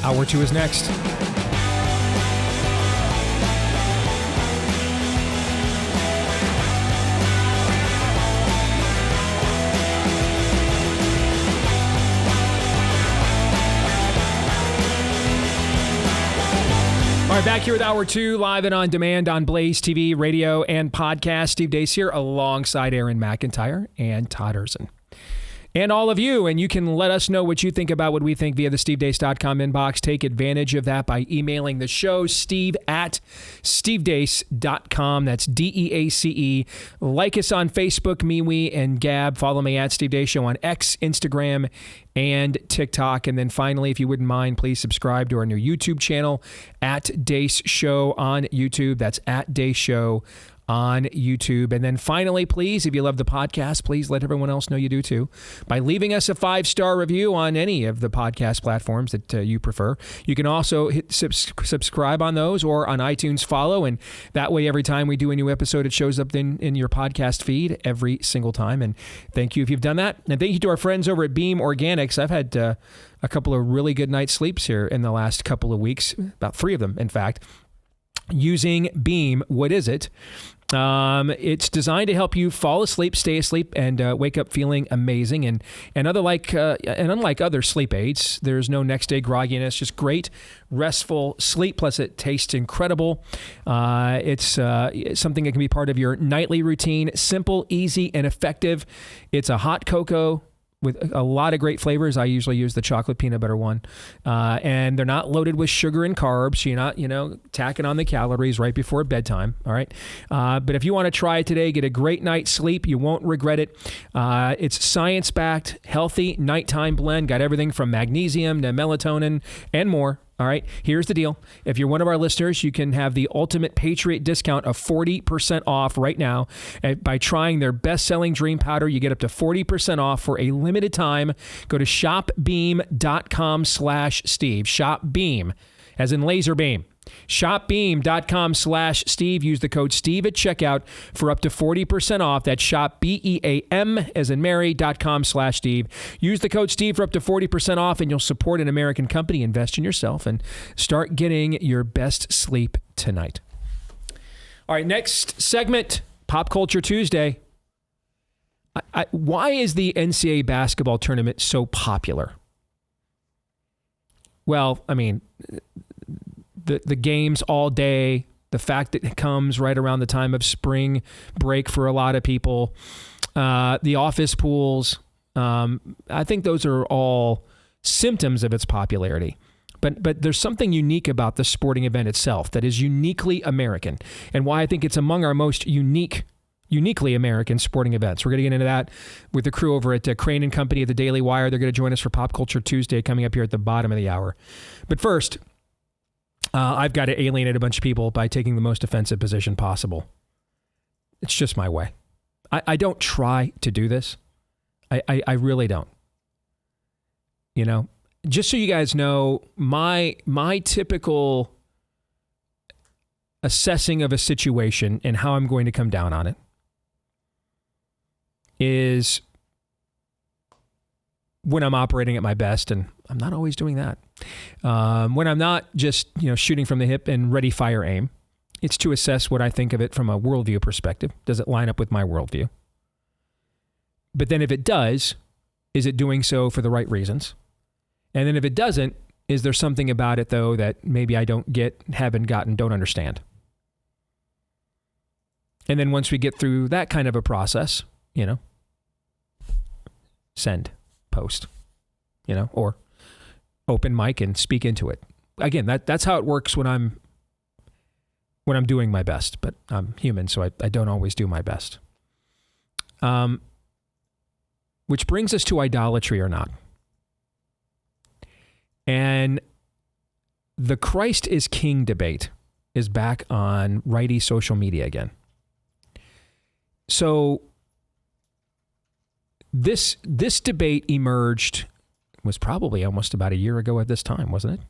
Hour 2 is next. All right, back here with Hour 2, live and on demand on Blaze TV, radio, and podcast. Steve Deace here alongside Aaron McIntyre and Todd Erzen. And all of you, and you can let us know what you think about what we think via the stevedeace.com inbox. Take advantage of that by emailing the show, steve@stevedeace.com. That's DEACE. Like us on Facebook, MeWe, and Gab. Follow me at Steve Deace Show on X, Instagram, and TikTok. And then finally, if you wouldn't mind, please subscribe to our new YouTube channel, at Deace Show on YouTube. That's at Deace Show on YouTube. And then finally, please, if you love the podcast, please let everyone else know you do too by leaving us a 5-star review on any of the podcast platforms that you prefer. You can also hit subscribe on those, or on iTunes follow, and that way every time we do a new episode, it shows up in your podcast feed every single time. And thank you if you've done that. And thank you to our friends over at Beam Organics. I've had a couple of really good night's sleeps here in the last couple of weeks, about 3 of them, in fact, using Beam. What is it? It's designed to help you fall asleep, stay asleep, and wake up feeling amazing. And unlike other sleep aids, there's no next day grogginess. Just great, restful sleep. Plus, it tastes incredible. It's something that can be part of your nightly routine. Simple, easy, and effective. It's a hot cocoa with a lot of great flavors. I usually use the chocolate peanut butter one. And they're not loaded with sugar and carbs. So you're not, tacking on the calories right before bedtime. All right. But if you want to try it today, get a great night's sleep. You won't regret it. It's science-backed, healthy nighttime blend. Got everything from magnesium to melatonin and more. All right, here's the deal. If you're one of our listeners, you can have the ultimate Patriot discount of 40% off right now. By trying their best-selling Dream Powder, you get up to 40% off for a limited time. Go to shopbeam.com/Steve. Shopbeam, as in laser beam. Shopbeam.com/Steve. Use the code Steve at checkout for up to 40% off. That's shopbeam, as in Mary.com/Steve. Use the code Steve for up to 40% off, and you'll support an American company. Invest in yourself and start getting your best sleep tonight. All right, next segment, Pop Culture Tuesday. Why is the NCAA basketball tournament so popular? Well, I mean, the games all day, the fact that it comes right around the time of spring break for a lot of people, the office pools, I think those are all symptoms of its popularity. But there's something unique about the sporting event itself that is uniquely American, and why I think it's among our most uniquely American sporting events. We're going to get into that with the crew over at Crane & Company at the Daily Wire. They're going to join us for Pop Culture Tuesday coming up here at the bottom of the hour. But first, I've got to alienate a bunch of people by taking the most offensive position possible. It's just my way. I don't try to do this. I really don't. Just so you guys know, my typical assessing of a situation and how I'm going to come down on it is when I'm operating at my best, and I'm not always doing that. When I'm not just shooting from the hip and ready, fire, aim, it's to assess what I think of it from a worldview perspective. Does it line up with my worldview? But then if it does, is it doing so for the right reasons? And then if it doesn't, is there something about it, though, that maybe I don't get, haven't gotten, don't understand? And then once we get through that kind of a process, send, post, or open mic and speak into it. Again, that's how it works when I'm doing my best, but I'm human, so I don't always do my best. Which brings us to idolatry or not. And the Christ is King debate is back on righty social media again. So this debate emerged, was probably almost about a year ago at this time, wasn't it?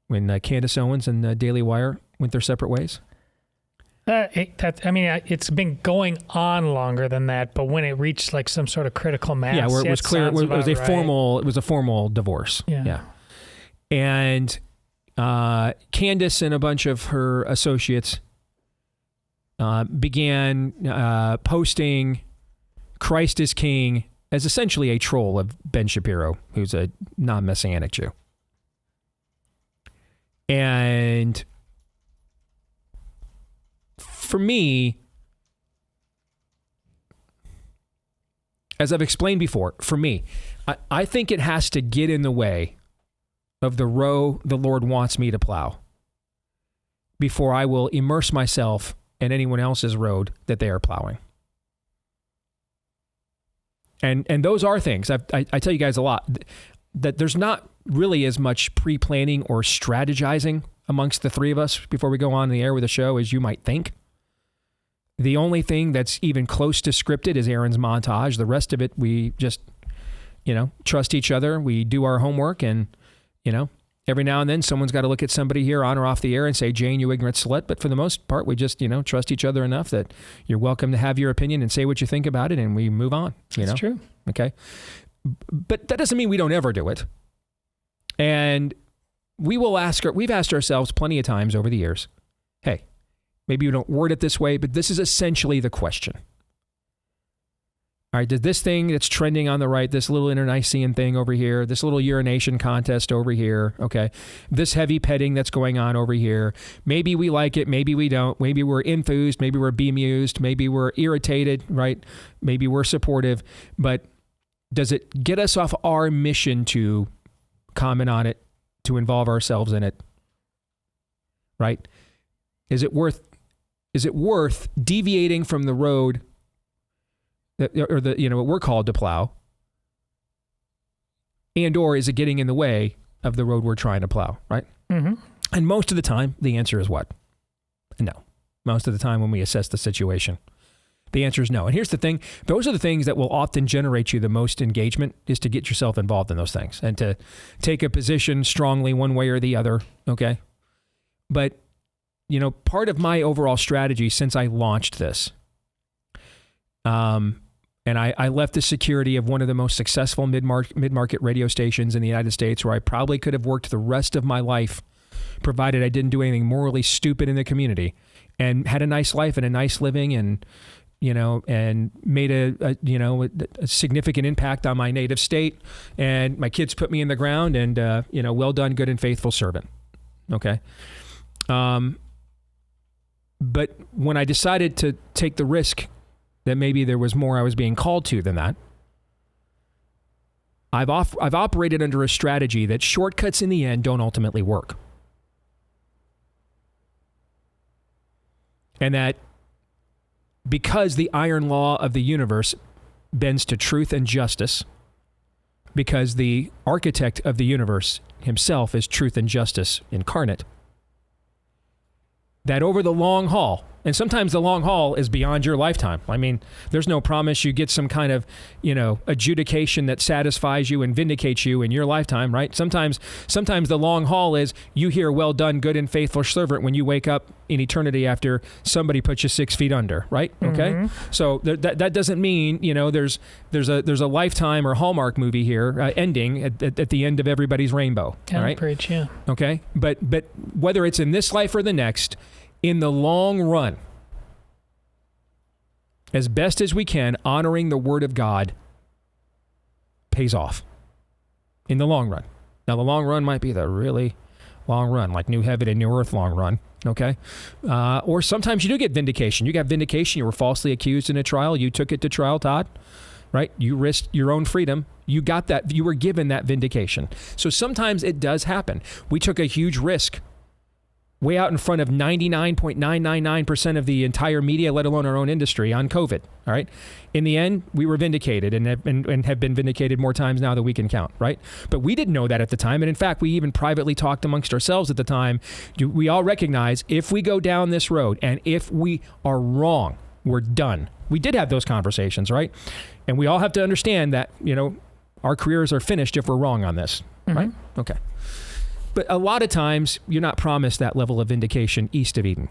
When Candace Owens and Daily Wire went their separate ways? It's been going on longer than that, but when it reached like some sort of critical mass, where it was clear it was a formal divorce. Yeah. And Candace and a bunch of her associates began posting Christ is King as essentially a troll of Ben Shapiro, who's a non-Messianic Jew. And for me, as I've explained before, I think it has to get in the way of the row the Lord wants me to plow before I will immerse myself in anyone else's road that they are plowing. And those are things, I tell you guys a lot, that there's not really as much pre-planning or strategizing amongst the three of us before we go on the air with the show as you might think. The only thing that's even close to scripted is Aaron's montage. The rest of it, we just, trust each other. We do our homework, and, every now and then someone's got to look at somebody here on or off the air and say, Jane, you ignorant slut. But for the most part, we just, trust each other enough that you're welcome to have your opinion and say what you think about it, and we move on. That's true. Okay. But that doesn't mean we don't ever do it. And we've asked ourselves plenty of times over the years, hey, maybe you don't word it this way, but this is essentially the question. All right, does this thing that's trending on the right, this little internecine thing over here, this little urination contest over here, okay, this heavy petting that's going on over here, maybe we like it, maybe we don't, maybe we're enthused, maybe we're bemused, maybe we're irritated, right? Maybe we're supportive, but does it get us off our mission to comment on it, to involve ourselves in it? Right? Is it worth deviating from the road that, or the, what we're called to plow? And or is it getting in the way of the road we're trying to plow, right? Mm-hmm. And most of the time, the answer is what? No. Most of the time when we assess the situation, the answer is no. And here's the thing. Those are the things that will often generate you the most engagement, is to get yourself involved in those things and to take a position strongly one way or the other, okay? But, part of my overall strategy since I launched this, and I left the security of one of the most successful mid-market radio stations in the United States, where I probably could have worked the rest of my life, provided I didn't do anything morally stupid in the community, and had a nice life and a nice living, and and made a significant impact on my native state, and my kids put me in the ground, and well done, good and faithful servant. Okay. But when I decided to take the risk that maybe there was more I was being called to than that, I've operated under a strategy that shortcuts in the end don't ultimately work. And that because the iron law of the universe bends to truth and justice, because the architect of the universe himself is truth and justice incarnate, that over the long haul, and sometimes the long haul is beyond your lifetime. I mean, there's no promise you get some kind of, adjudication that satisfies you and vindicates you in your lifetime, right? Sometimes the long haul is you hear, well done, good and faithful servant, when you wake up in eternity after somebody put you 6 feet under, right? Okay. Mm-hmm. So that doesn't mean, there's a Lifetime or Hallmark movie here ending at the end of everybody's rainbow. All right. Preach, yeah. Okay. But whether it's in this life or the next, in the long run, as best as we can, honoring the Word of God pays off in the long run. Now, the long run might be the really long run, like New Heaven and New Earth long run, okay? Or sometimes you do get vindication. You got vindication. You were falsely accused in a trial. You took it to trial, Todd, right? You risked your own freedom. You got that. You were given that vindication. So sometimes it does happen. We took a huge risk way out in front of 99.999% of the entire media, let alone our own industry, on COVID. All right. In the end, we were vindicated and have been vindicated more times now than we can count. Right. But we didn't know that at the time. And in fact, we even privately talked amongst ourselves at the time. We all recognize if we go down this road and if we are wrong, we're done. We did have those conversations. Right. And we all have to understand that, our careers are finished if we're wrong on this. Mm-hmm. Right. Okay. But a lot of times, you're not promised that level of vindication east of Eden.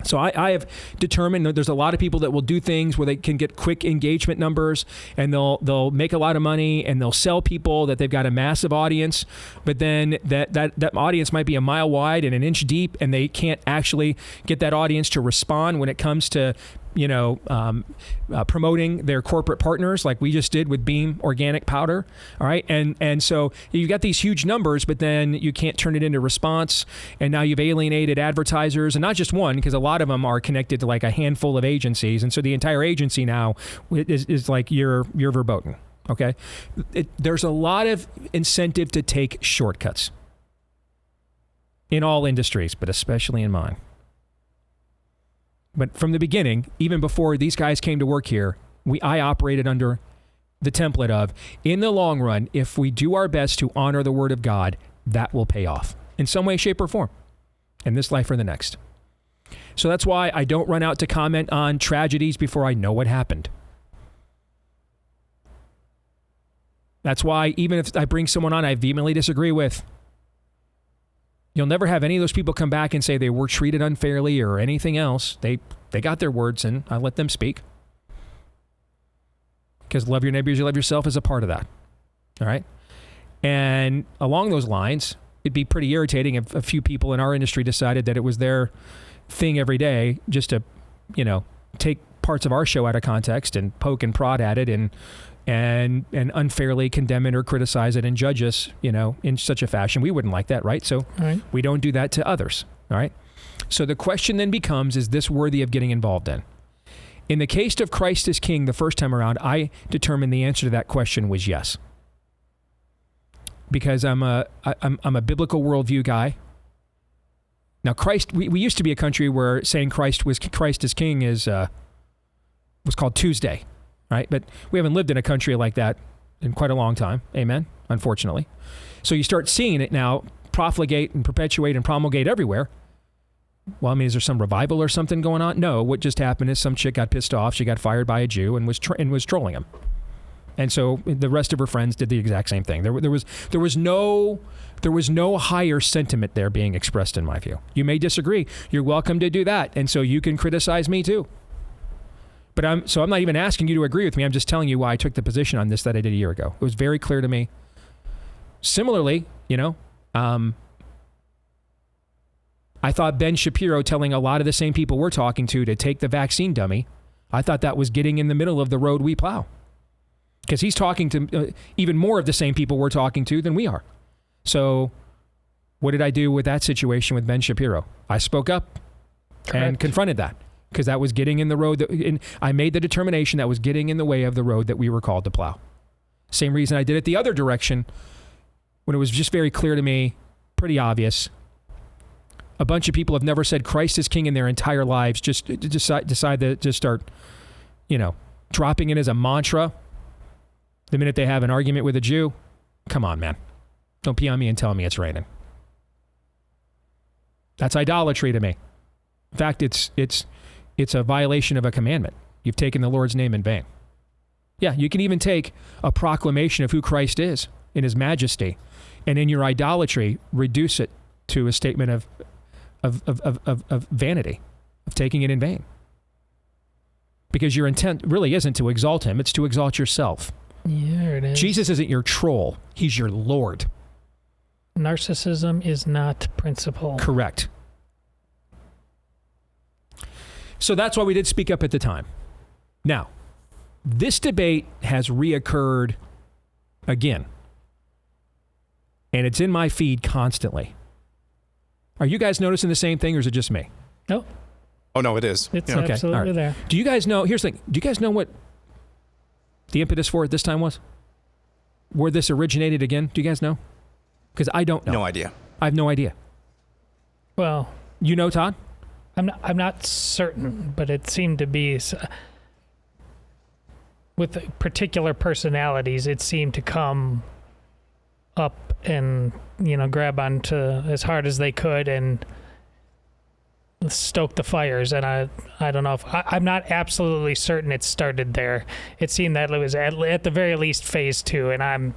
So I have determined that there's a lot of people that will do things where they can get quick engagement numbers, and they'll make a lot of money, and they'll sell people that they've got a massive audience, but then that audience might be a mile wide and an inch deep, and they can't actually get that audience to respond when it comes to promoting their corporate partners, like we just did with Beam Organic Powder. All right. And so you've got these huge numbers, but then you can't turn it into response. And now you've alienated advertisers, and not just one, because a lot of them are connected to like a handful of agencies. And so the entire agency now is like your verboten. Okay. There's a lot of incentive to take shortcuts in all industries, but especially in mine. But from the beginning, even before these guys came to work here, I operated under the template of, in the long run, if we do our best to honor the Word of God, that will pay off in some way, shape, or form, in this life or the next. So that's why I don't run out to comment on tragedies before I know what happened. That's why even if I bring someone on I vehemently disagree with, you'll never have any of those people come back and say they were treated unfairly or anything else. They got their words, and I let them speak. Because love your neighbor as you love yourself is a part of that. All right? And along those lines, it'd be pretty irritating if a few people in our industry decided that it was their thing every day just to, take parts of our show out of context and poke and prod at it and unfairly condemn it or criticize it and judge us, in such a fashion. We wouldn't like that, right? So we don't do that to others, all right? So the question then becomes, is this worthy of getting involved in? In the case of Christ as King the first time around, I determined the answer to that question was yes. Because I'm a biblical worldview guy. Now, Christ, we used to be a country where saying Christ as King was called Tuesday, right? But we haven't lived in a country like that in quite a long time. Amen, unfortunately. So you start seeing it now profligate and perpetuate and promulgate everywhere. Well, I mean, is there some revival or something going on? No, what just happened is some chick got pissed off. She got fired by a Jew and was trolling him. And so the rest of her friends did the exact same thing. There was no higher sentiment there being expressed in my view. You may disagree. You're welcome to do that. And so you can criticize me too. But I'm not even asking you to agree with me. I'm just telling you why I took the position on this that I did a year ago. It was very clear to me. Similarly, I thought Ben Shapiro telling a lot of the same people we're talking to take the vaccine dummy, I thought that was getting in the middle of the road we plow. Because he's talking to even more of the same people we're talking to than we are. So what did I do with that situation with Ben Shapiro? I spoke up and confronted that. Because that was getting in the road. I made the determination that was getting in the way of the road that we were called to plow. Same reason I did it the other direction when it was just very clear to me, pretty obvious. A bunch of people have never said Christ is King in their entire lives. Just decide to just start, dropping it as a mantra the minute they have an argument with a Jew. Come on, man. Don't pee on me and tell me it's raining. That's idolatry to me. In fact, it's a violation of a commandment. You've taken the Lord's name in vain. Yeah, you can even take a proclamation of who Christ is in his majesty, and in your idolatry, reduce it to a statement of vanity, of taking it in vain. Because your intent really isn't to exalt him, it's to exalt yourself. Yeah, it is. Jesus isn't your troll, he's your Lord. Narcissism is not principle. Correct. So that's why we did speak up at the time. Now, this debate has reoccurred again. And it's in my feed constantly. Are you guys noticing the same thing, or is it just me? No. Oh, no, it is. It's absolutely there. Do you guys know, here's the thing, do you guys know what the impetus for it this time was? Where this originated again? Do you guys know? Because I don't know. No idea. I have no idea. Well. You know, Todd? I'm not certain, but it seemed to be with particular personalities. It seemed to come up and grab onto as hard as they could and stoke the fires. And I don't know if I'm not absolutely certain it started there. It seemed that it was at the very least phase 2, and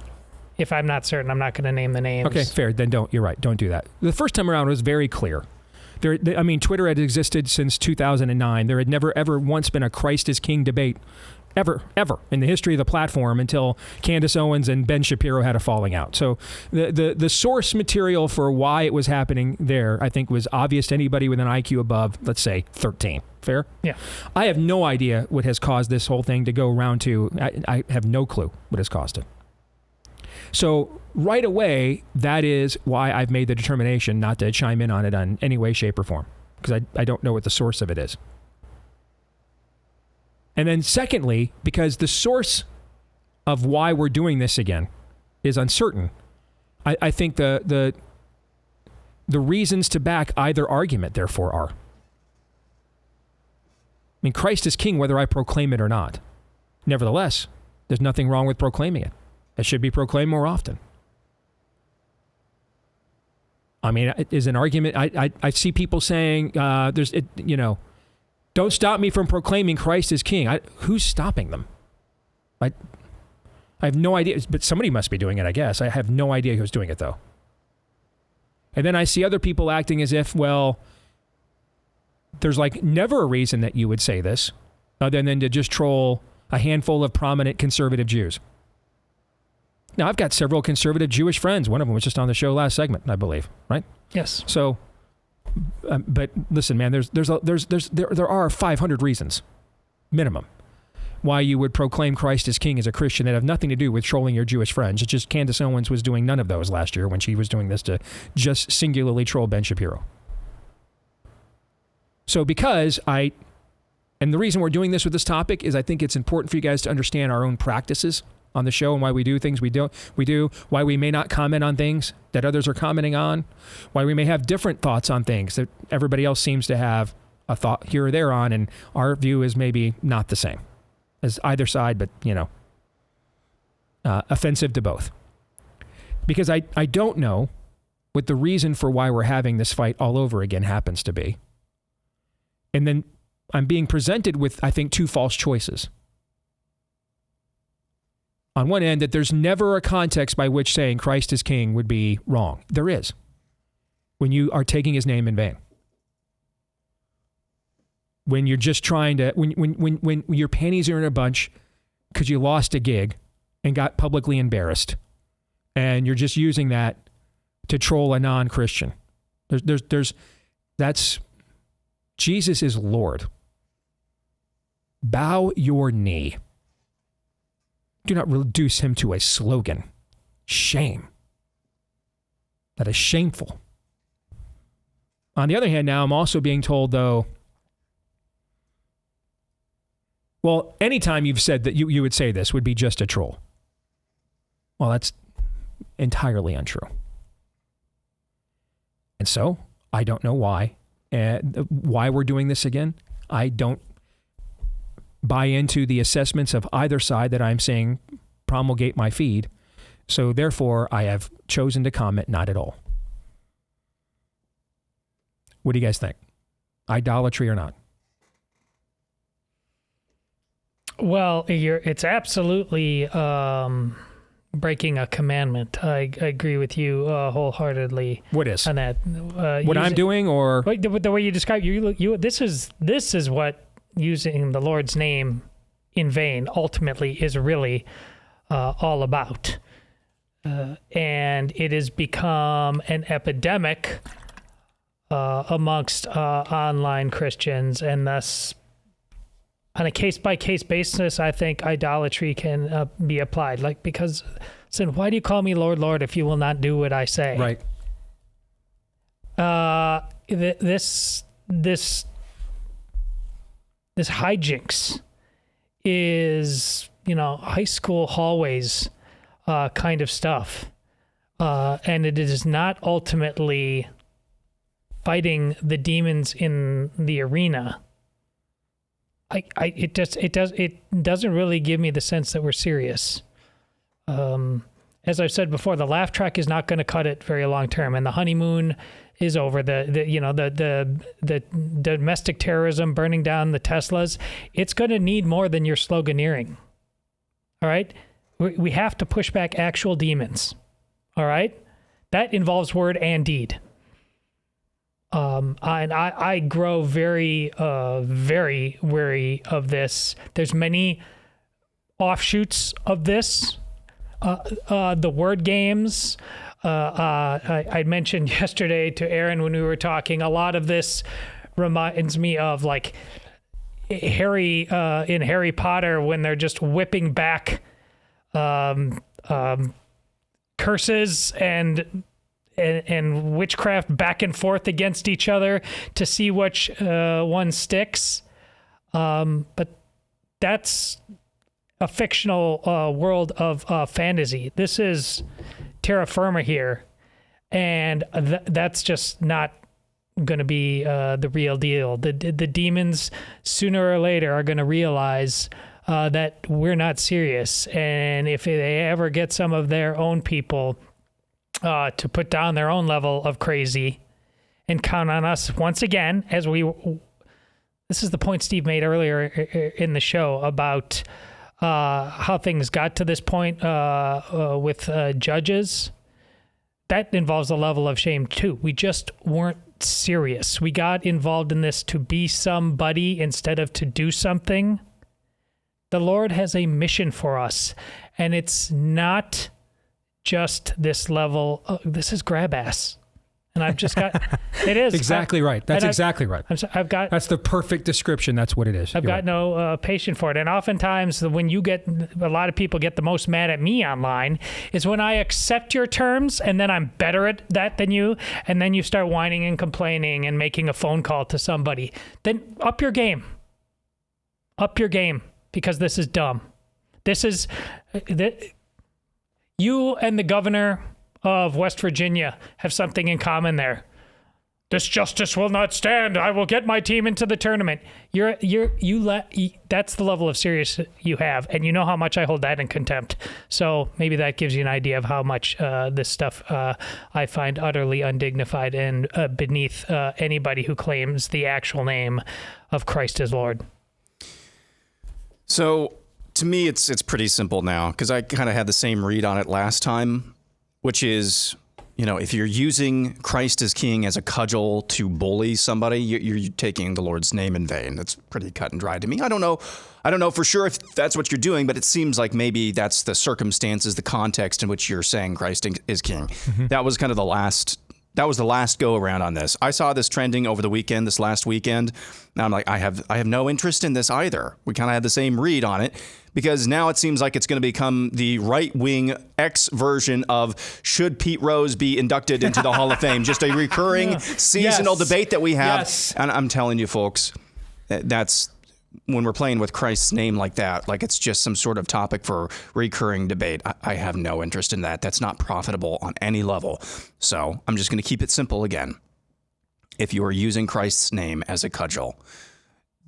if I'm not certain, I'm not going to name the names. Okay, fair. Then you're right. Don't do that. The first time around was very clear. Twitter had existed since 2009. There had never, ever once been a Christ is King debate, ever, in the history of the platform until Candace Owens and Ben Shapiro had a falling out. So the source material for why it was happening there, I think, was obvious to anybody with an IQ above, let's say, 13. Fair? Yeah. I have no idea what has caused this whole thing to go round to. I have no clue what has caused it. So right away, that is why I've made the determination not to chime in on it in any way, shape, or form, because I don't know what the source of it is. And then secondly, because the source of why we're doing this again is uncertain, I think the reasons to back either argument, therefore, are. I mean, Christ is King whether I proclaim it or not. Nevertheless, there's nothing wrong with proclaiming it. It should be proclaimed more often. I mean, is an argument. I see people saying, don't stop me from proclaiming Christ as King. Who's stopping them? I have no idea, but somebody must be doing it, I guess. I have no idea who's doing it, though. And then I see other people acting as if, well, there's like never a reason that you would say this other than to just troll a handful of prominent conservative Jews. Now, I've got several conservative Jewish friends. One of them was just on the show last segment, I believe, right? Yes. So, but listen, man, there are 500 reasons, minimum, why you would proclaim Christ as King as a Christian that have nothing to do with trolling your Jewish friends. It's just Candace Owens was doing none of those last year when she was doing this to just singularly troll Ben Shapiro. So because and And the reason we're doing this with this topic is I think it's important for you guys to understand our own practices on the show and why we do things we do, why we may not comment on things that others are commenting on, why we may have different thoughts on things that everybody else seems to have a thought here or there on, and our view is maybe not the same as either side, but, offensive to both. Because I don't know what the reason for why we're having this fight all over again happens to be. And then I'm being presented with, I think, two false choices. On one end, that there's never a context by which saying Christ is king would be wrong. There is. When you are taking his name in vain. When you're just trying to, when your panties are in a bunch because you lost a gig and got publicly embarrassed, and you're just using that to troll a non-Christian. That's, Jesus is Lord. Bow your knee. Do not reduce him to a slogan. Shame. That is shameful. On the other hand, now I'm also being told, though, well, anytime you've said that you would say this would be just a troll. Well, that's entirely untrue. And so, I don't know why we're doing this again. I don't buy into the assessments of either side that I'm saying promulgate my feed. So therefore, I have chosen to comment not at all. What do you guys think? Idolatry or not? Well, it's absolutely breaking a commandment. I agree with you wholeheartedly. What is? On that. What I'm doing, or the way you describe this is what using the Lord's name in vain ultimately is really all about. And it has become an epidemic amongst online Christians, and thus on a case-by-case basis, I think idolatry can be applied. Because, listen, why do you call me Lord, Lord, if you will not do what I say? Right. This hijinks is, high school hallways kind of stuff. And it is not ultimately fighting the demons in the arena. It doesn't really give me the sense that we're serious. As I've said before, the laugh track is not going to cut it very long term, and the honeymoon is over. The domestic terrorism, burning down the Teslas, it's going to need more than your sloganeering. All right, we have to push back actual demons. All right, that involves word and deed. And I grow very, very wary of this. There's many offshoots of this. The word games. I mentioned yesterday to Aaron when we were talking, a lot of this reminds me of like Harry in Harry Potter when they're just whipping back curses and witchcraft back and forth against each other to see which one sticks. But that's a fictional world of fantasy. This is terra firma here, and that's just not going to be the real deal. The demons sooner or later are going to realize that we're not serious, and if they ever get some of their own people to put down their own level of crazy and count on us once again, this is the point Steve made earlier in the show about how things got to this point with judges. That involves a level of shame too. We just weren't serious. We got involved in this to be somebody instead of to do something. The Lord has a mission for us, and it's not just this level. This is grab ass. And I've just got, it is. Exactly right. That's exactly right. That's the perfect description. That's what it is. I've got no patience for it. And oftentimes when a lot of people get the most mad at me online is when I accept your terms and then I'm better at that than you. And then you start whining and complaining and making a phone call to somebody. Then up your game. Up your game, because this is dumb. You and the governor of West Virginia have something in common there. This justice will not stand. I will get my team into the tournament. That's the level of seriousness you have, and you know how much I hold that in contempt. So maybe that gives you an idea of how much this stuff I find utterly undignified and beneath anybody who claims the actual name of Christ as Lord. So to me, it's pretty simple now, because I kind of had the same read on it last time, which is, if you're using Christ as King as a cudgel to bully somebody, you're taking the Lord's name in vain. That's pretty cut and dry to me. I don't know for sure if that's what you're doing, but it seems like maybe that's the circumstances, the context in which you're saying Christ is King. Mm-hmm. That was kind of the last go around on this. I saw this trending over the weekend, this last weekend. Now I'm like, I have no interest in this either. We kind of had the same read on it, because now it seems like it's going to become the right-wing X version of should Pete Rose be inducted into the Hall of Fame? Just a recurring seasonal debate that we have. Yes. And I'm telling you, folks, that's when we're playing with Christ's name like that, like it's just some sort of topic for recurring debate. I have no interest in that. That's not profitable on any level. So I'm just going to keep it simple again. If you are using Christ's name as a cudgel,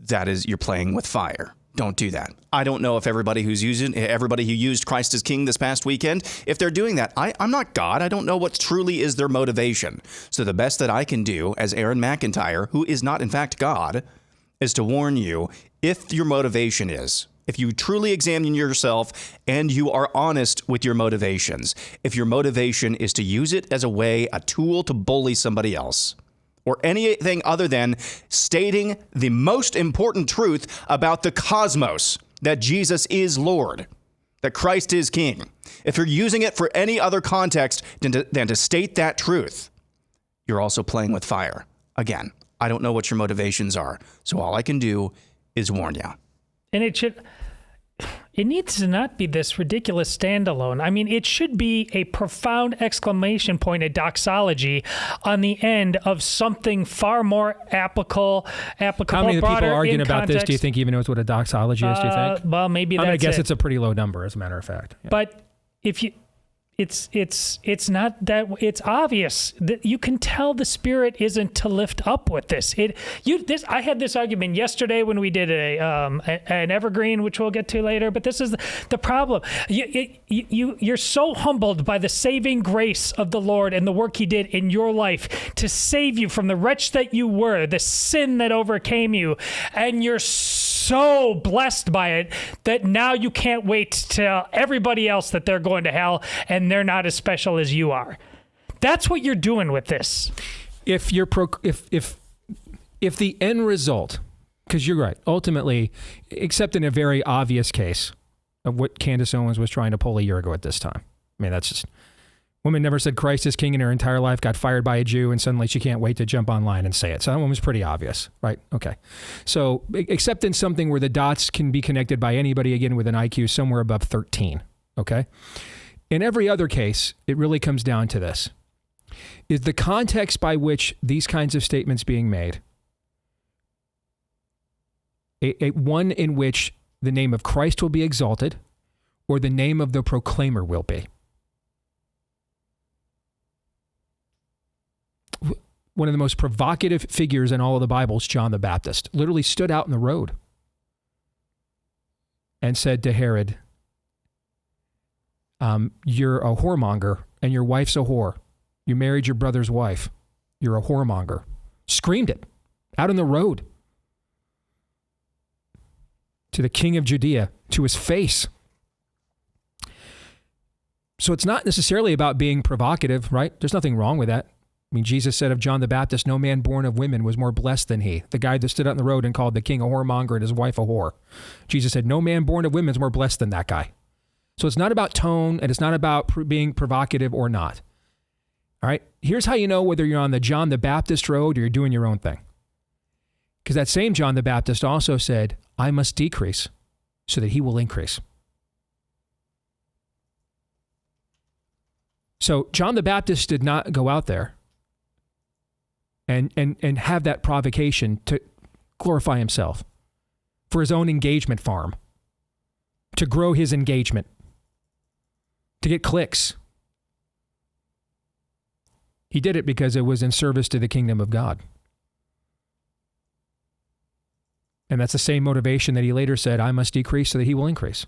you're playing with fire. Don't do that. I don't know if everybody who used Christ as King this past weekend, if they're doing that. I'm not God. I don't know what truly is their motivation. So the best that I can do as Aaron McIntyre, who is not in fact God, is to warn you, if your motivation is, if you truly examine yourself and you are honest with your motivations, if your motivation is to use it as a tool to bully somebody else, or anything other than stating the most important truth about the cosmos, that Jesus is Lord, that Christ is King. If you're using it for any other context than to state that truth, you're also playing with fire. Again, I don't know what your motivations are, so all I can do is warn you. And it needs to not be this ridiculous standalone. I mean, it should be a profound exclamation point, a doxology on the end of something far more applicable. How many of the people arguing about this do you think even knows what a doxology is, do you think? Well, maybe that's I guess it's a pretty low number, as a matter of fact. Yeah. But if you... It's not that it's obvious that you can tell the Spirit isn't to lift up with this. I had this argument yesterday when we did an evergreen, which we'll get to later. But this is the problem. You're so humbled by the saving grace of the Lord and the work He did in your life to save you from the wretch that you were, the sin that overcame you, and you're so blessed by it that now you can't wait to tell everybody else that they're going to hell and they're not as special as you are. That's what you're doing with this. If the end result, because you're right, ultimately, except in a very obvious case of what Candace Owens was trying to pull a year ago at this time. I mean, that's just, woman never said Christ is King in her entire life, got fired by a Jew, and suddenly she can't wait to jump online and say it. So that one was pretty obvious, right? Okay. So except in something where the dots can be connected by anybody, again, with an IQ somewhere above 13, okay? In every other case, it really comes down to this. Is the context by which these kinds of statements being made a one in which the name of Christ will be exalted or the name of the proclaimer will be? One of the most provocative figures in all of the Bible is John the Baptist. Literally stood out in the road and said to Herod, you're a whoremonger and your wife's a whore. You married your brother's wife. You're a whoremonger. Screamed it out on the road to the king of Judea, to his face. So it's not necessarily about being provocative, right? There's nothing wrong with that. I mean, Jesus said of John the Baptist, no man born of women was more blessed than he. The guy that stood out on the road and called the king a whoremonger and his wife a whore. Jesus said, no man born of women is more blessed than that guy. So it's not about tone, and it's not about being provocative or not. All right? Here's how you know whether you're on the John the Baptist road or you're doing your own thing. Because that same John the Baptist also said, I must decrease so that he will increase. So John the Baptist did not go out there and have that provocation to glorify himself. for his own engagement farm, to grow his engagement, to get clicks. He did it because it was in service to the kingdom of God. And that's the same motivation that he later said, I must decrease so that he will increase.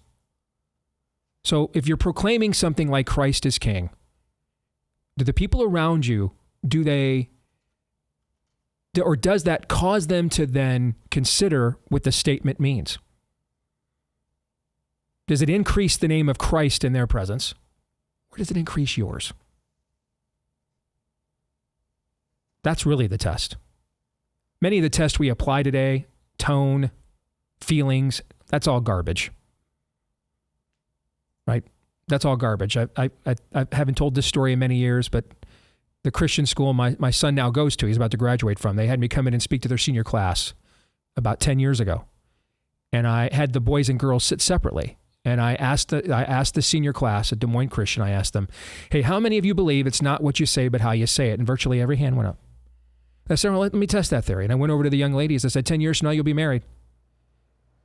So if you're proclaiming something like Christ is king, do the people around you, or does that cause them to then consider what the statement means? Does it increase the name of Christ in their presence, or does it increase yours? That's really the test. Many of the tests we apply today, tone, feelings, that's all garbage. Right? That's all garbage. I haven't told this story in many years, but the Christian school my son now goes to, he's about to graduate from, they had me come in and speak to their senior class about 10 years ago. And I had the boys and girls sit separately. And I asked the senior class at Des Moines Christian, I asked them, hey, how many of you believe it's not what you say, but how you say it? And virtually every hand went up. I said, well, let me test that theory. And I went over to the young ladies. I said, 10 years from now, you'll be married.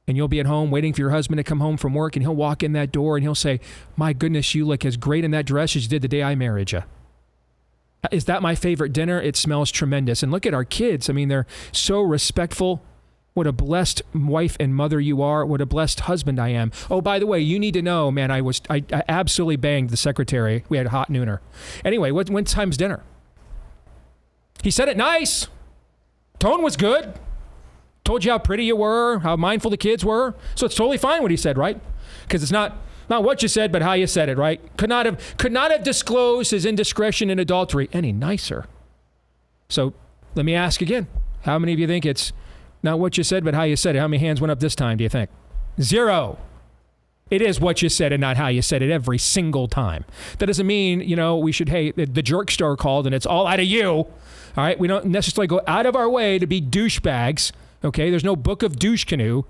And you'll be at home waiting for your husband to come home from work. And he'll walk in that door and he'll say, my goodness, you look as great in that dress as you did the day I married you. Is that my favorite dinner? It smells tremendous. And look at our kids. I mean, they're so respectful. What a blessed wife and mother you are. What a blessed husband I am. Oh, by the way, you need to know, man, I absolutely banged the secretary. We had a hot nooner. Anyway, when time's dinner? He said it nice. Tone was good. Told you how pretty you were, how mindful the kids were. So it's totally fine what he said, right? Because it's not what you said, but how you said it, right? Could not have disclosed his indiscretion and adultery any nicer. So let me ask again. How many of you think it's not what you said, but how you said it? How many hands went up this time, do you think? 0. It is what you said and not how you said it every single time. That doesn't mean, we should, hey, the jerk star called and it's all out of you. All right? We don't necessarily go out of our way to be douchebags. Okay? There's no book of douche canoe.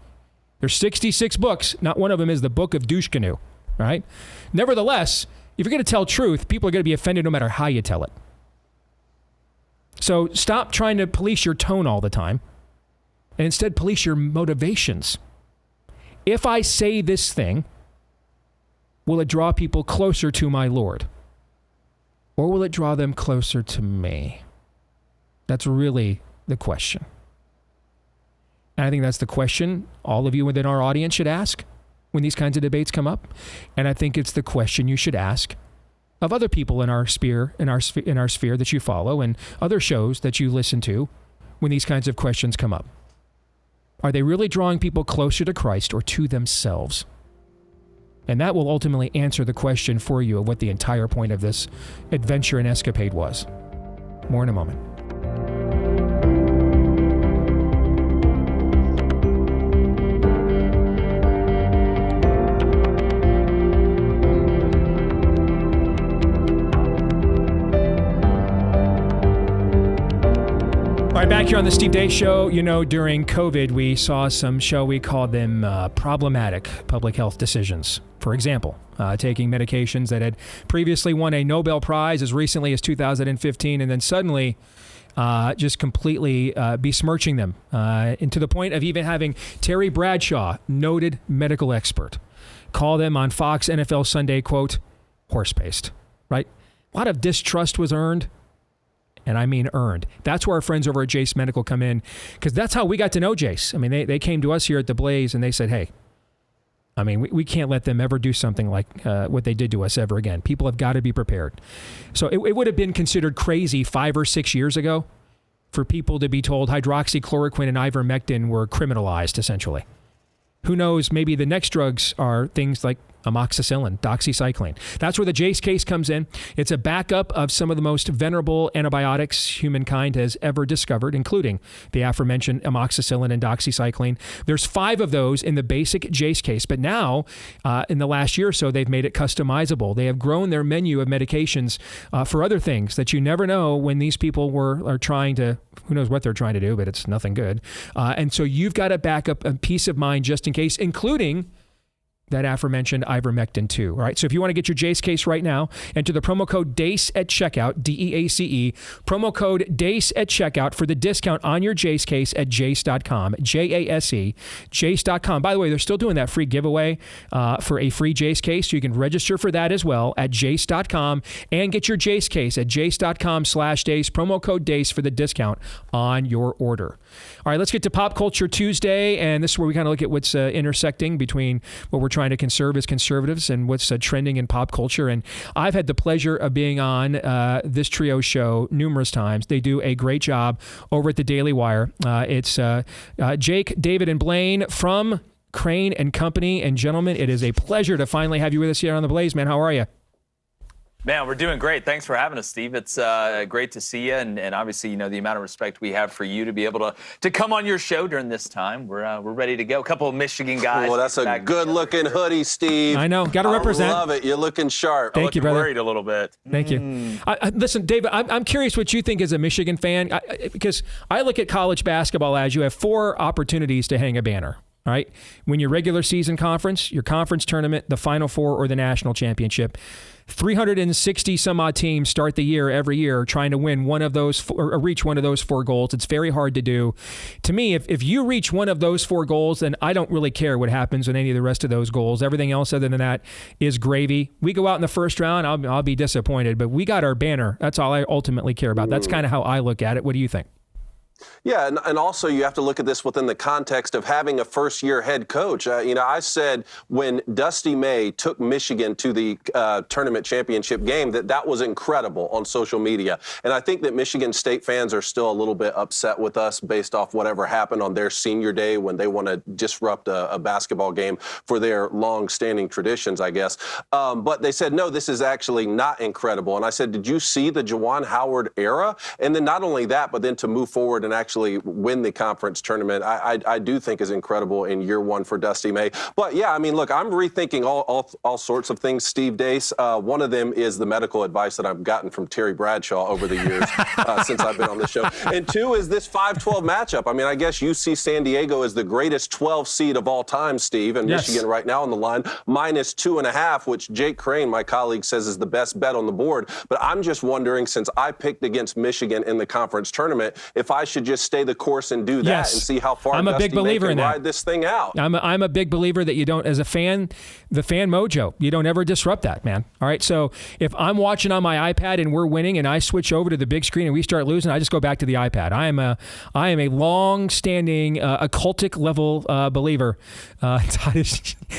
There's 66 books. Not one of them is the book of douche canoe. All right? Nevertheless, if you're going to tell truth, people are going to be offended no matter how you tell it. So stop trying to police your tone all the time and instead police your motivations. If I say this thing, will it draw people closer to my Lord? Or will it draw them closer to me? That's really the question. And I think that's the question all of you within our audience should ask when these kinds of debates come up. And I think it's the question you should ask of other people in our sphere, in our sphere that you follow and other shows that you listen to when these kinds of questions come up. Are they really drawing people closer to Christ or to themselves? And that will ultimately answer the question for you of what the entire point of this adventure and escapade was. More in a moment. All right, back here on the Steve Deace Show, during COVID, we saw some, shall we call them, problematic public health decisions. For example, taking medications that had previously won a Nobel Prize as recently as 2015, and then suddenly just completely besmirching them, and to the point of even having Terry Bradshaw, noted medical expert, call them on Fox NFL Sunday, quote, horse-paste, right? A lot of distrust was earned. And I mean earned. That's where our friends over at Jace Medical come in, because that's how we got to know Jace. I mean, they came to us here at The Blaze and they said, hey, I mean, we can't let them ever do something like what they did to us ever again. People have got to be prepared. So it would have been considered crazy 5 or 6 years ago for people to be told hydroxychloroquine and ivermectin were criminalized, essentially. Who knows, maybe the next drugs are things like amoxicillin, doxycycline. That's where the Jace case comes in. It's a backup of some of the most venerable antibiotics humankind has ever discovered, including the aforementioned amoxicillin and doxycycline. There's 5 of those in the basic Jace case, but now in the last year or so, they've made it customizable. They have grown their menu of medications for other things that you never know when these people are trying to, who knows what they're trying to do, but it's nothing good. And so you've got a backup, a peace of mind just in case, including that aforementioned ivermectin 2. All right. So if you want to get your Jace case right now, enter the promo code DACE at checkout, DEACE, promo code DACE at checkout for the discount on your Jace case at jace.com, JASE, jace.com. By the way, they're still doing that free giveaway for a free Jace case. So you can register for that as well at jace.com and get your Jace case at jace.com/DACE, promo code DACE for the discount on your order. All right, let's get to Pop Culture Tuesday. And this is where we kind of look at what's intersecting between what we're trying to conserve as conservatives and what's trending in pop culture. And I've had the pleasure of being on this trio show numerous times. They do a great job over at the Daily Wire. It's Jake, David, and Blaine from Crane and Company. And gentlemen, it is a pleasure to finally have you with us here on The Blaze, man. How are you? Man, we're doing great. Thanks for having us, Steve. It's great to see you, and obviously, you know, the amount of respect we have for you to be able to come on your show during this time. We're ready to go. A couple of Michigan guys. Well, that's a good-looking hoodie, Steve. I know. Got to represent. I love it. You're looking sharp. Thank you, brother. Worried a little bit. Thank you. Listen, David, I'm curious what you think as a Michigan fan, because I look at college basketball as you have 4 opportunities to hang a banner. All right. Win your regular season conference, your conference tournament, the Final Four, or the national championship. 360 some odd teams start the year every year trying to win one of those or reach one of those 4 goals. It's very hard to do. To me, if you reach one of those 4 goals, then I don't really care what happens with any of the rest of those goals. Everything else other than that is gravy. We go out in the first round, I'll be disappointed, but we got our banner. That's all I ultimately care about. That's kind of how I look at it. What do you think? Yeah, and also you have to look at this within the context of having a first-year head coach. I said when Dusty May took Michigan to the tournament championship game that was incredible on social media. And I think that Michigan State fans are still a little bit upset with us based off whatever happened on their senior day when they want to disrupt a basketball game for their long-standing traditions, I guess. But they said, no, this is actually not incredible. And I said, did you see the Juwan Howard era? And then not only that, but then to move forward and actually win the conference tournament, I do think is incredible in year 1 for Dusty May. But yeah, I mean, look, I'm rethinking all sorts of things, Steve Deace. One of them is the medical advice that I've gotten from Terry Bradshaw over the years since I've been on the show. And 2 is this 5-12 matchup. I mean, I guess UC San Diego is the greatest 12 seed of all time, Steve, and yes. Michigan right now on the line, -2.5, which Jake Crane, my colleague, says is the best bet on the board. But I'm just wondering, since I picked against Michigan in the conference tournament, if I should just stay the course and do that and see how far I'm a big believer in that. Ride this thing out. I'm a big believer that you don't, as a fan, the fan mojo, you don't ever disrupt that, man. All right, so if I'm watching on my iPad and we're winning and I switch over to the big screen and we start losing, I just go back to the iPad. I am a long-standing occultic level believer.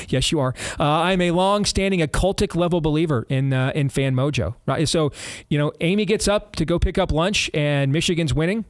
Yes, you are. I'm a long-standing occultic level believer in fan mojo. Right? So, Amy gets up to go pick up lunch and Michigan's winning.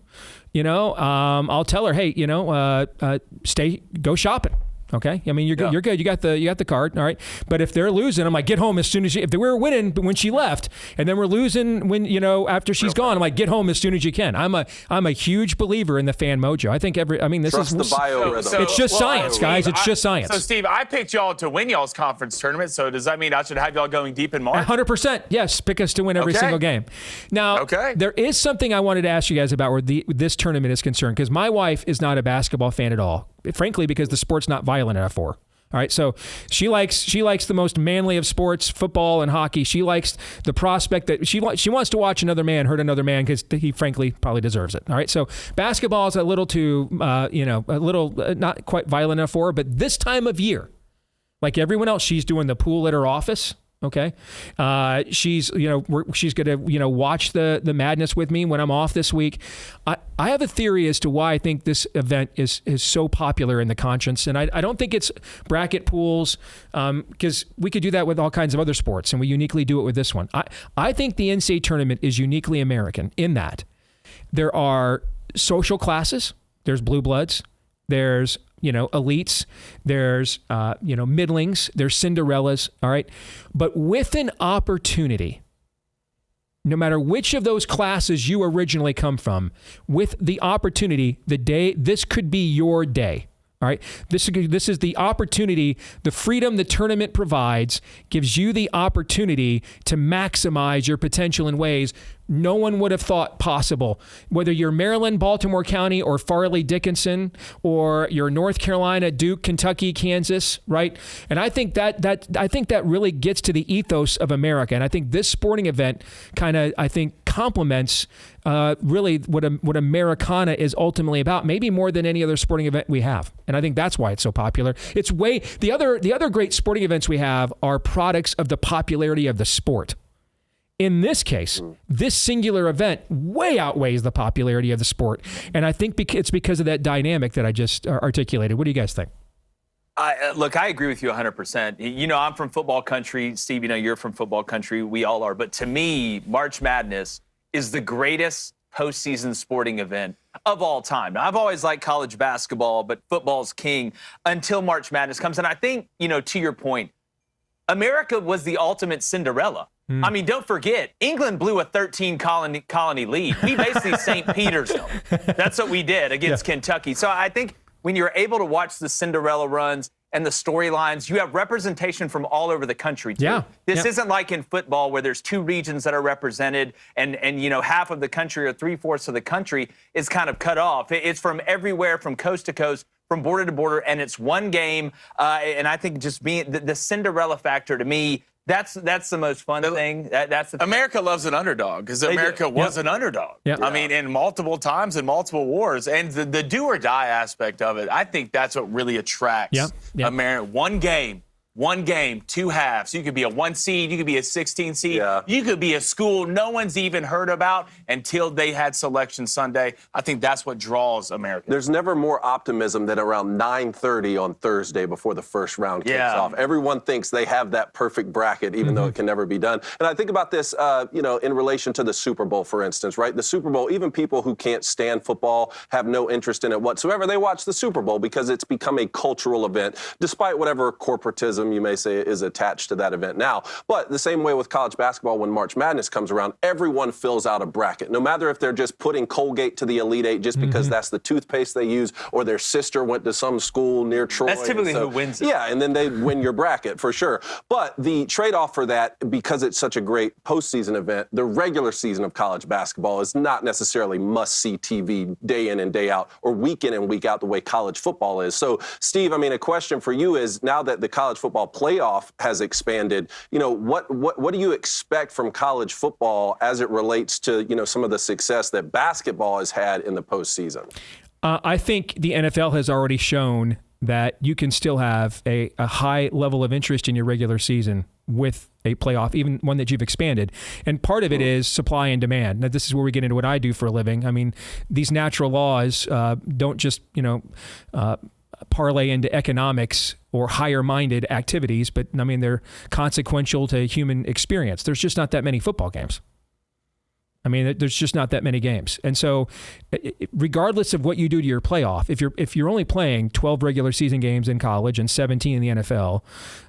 I'll tell her, hey, go shopping. Okay. I mean, you're good. You're good. You got the card. All right. But if they're losing, I'm like, get home as soon as if they were winning when she left, and then we're losing when after she's gone, I'm like, get home as soon as you can. I'm a huge believer in the fan mojo. I think this Trust is the biorhythm. It's just science, guys. It's just science. So Steve, I picked y'all to win y'all's conference tournament. So does that mean I should have y'all going deep in March? 100%. Yes. Pick us to win every single game. Now, there is something I wanted to ask you guys about where this tournament is concerned, because my wife is not a basketball fan at all. Frankly, because the sport's not violent enough for her. All right, so she likes the most manly of sports, football and hockey. She likes the prospect that she wants to watch another man hurt another man because he frankly probably deserves it. All right, so basketball is a little too, not quite violent enough for her. But this time of year, like everyone else, she's doing the pool at her office. Okay. She's going to, watch the madness with me when I'm off this week. I have a theory as to why I think this event is so popular in the conscience. And I don't think it's bracket pools, because we could do that with all kinds of other sports, and we uniquely do it with this one. I think the NCAA tournament is uniquely American in that there are social classes, there's blue bloods, there's elites, there's, middlings, there's Cinderellas, all right? But with an opportunity, no matter which of those classes you originally come from, with the opportunity, this could be your day, All right. This is the opportunity, the freedom the tournament provides gives you the opportunity to maximize your potential in ways no one would have thought possible. Whether you're Maryland, Baltimore County, or Farley Dickinson, or you're North Carolina, Duke, Kentucky, Kansas, right? And I think that really gets to the ethos of America. And I think this sporting event complements really what Americana is ultimately about, maybe more than any other sporting event we have. And I think that's why it's so popular. It's the other great sporting events we have are products of the popularity of the sport. In this case, this singular event way outweighs the popularity of the sport. And I think it's because of that dynamic that I just articulated. What do you guys think? Look, I agree with you 100%. You know, I'm from football country. Steve, you know, you're from football country. We all are. But to me, March Madness is the greatest postseason sporting event of all time. Now, I've always liked college basketball, but football's king until March Madness comes. And I think, you know, to your point, America was the ultimate Cinderella. I mean, don't forget, England blew a 13 colony lead. We basically St. Peter's them. That's what we did against Kentucky. So I think when you're able to watch the Cinderella runs and the storylines, you have representation from all over the country, too. Yeah. This isn't like in football where there's 2 regions that are represented and you know, half of the country or 3/4 of the country is kind of cut off. It's from everywhere, from coast to coast, from border to border, and it's one game. And I think just being the Cinderella factor to me, that's the most fun thing. That's the America loves an underdog because America was an underdog. Yep. I mean, in multiple times in multiple wars, and the do or die aspect of it, I think that's what really attracts America. One game, 2 halves. You could be a 1 seed, you could be a 16 seed, you could be a school no one's even heard about until they had Selection Sunday. I think that's what draws America. There's never more optimism than around 9:30 on Thursday before the first round kicks off. Everyone thinks they have that perfect bracket, even though it can never be done. And I think about this, you know, in relation to the Super Bowl, for instance, right? The Super Bowl, even people who can't stand football, have no interest in it whatsoever, they watch the Super Bowl because it's become a cultural event, despite whatever corporatism you may say is attached to that event now. But the same way with college basketball, when March Madness comes around, everyone fills out a bracket, no matter if they're just putting Colgate to the Elite Eight just because that's the toothpaste they use, or their sister went to some school near Troy. That's typically who wins it. Yeah, and then they win your bracket for sure. But the trade-off for that, because it's such a great postseason event, the regular season of college basketball is not necessarily must-see TV day in and day out, or week in and week out the way college football is. So, Steve, I mean, a question for you is, now that the college football playoff has expanded, you know, what do you expect from college football as it relates to, you know, some of the success that basketball has had in the postseason? I think the NFL has already shown that you can still have a high level of interest in your regular season with a playoff, even one that you've expanded. And part of it is supply and demand. Now, this is where we get into what I do for a living. I mean, these natural laws don't just, you know, parlay into economics or higher-minded activities, but I mean, they're consequential to human experience. There's just not that many football games. I mean, there's just not that many games. And so regardless of what you do to your playoff, if you're only playing 12 regular season games in college and 17 in the NFL,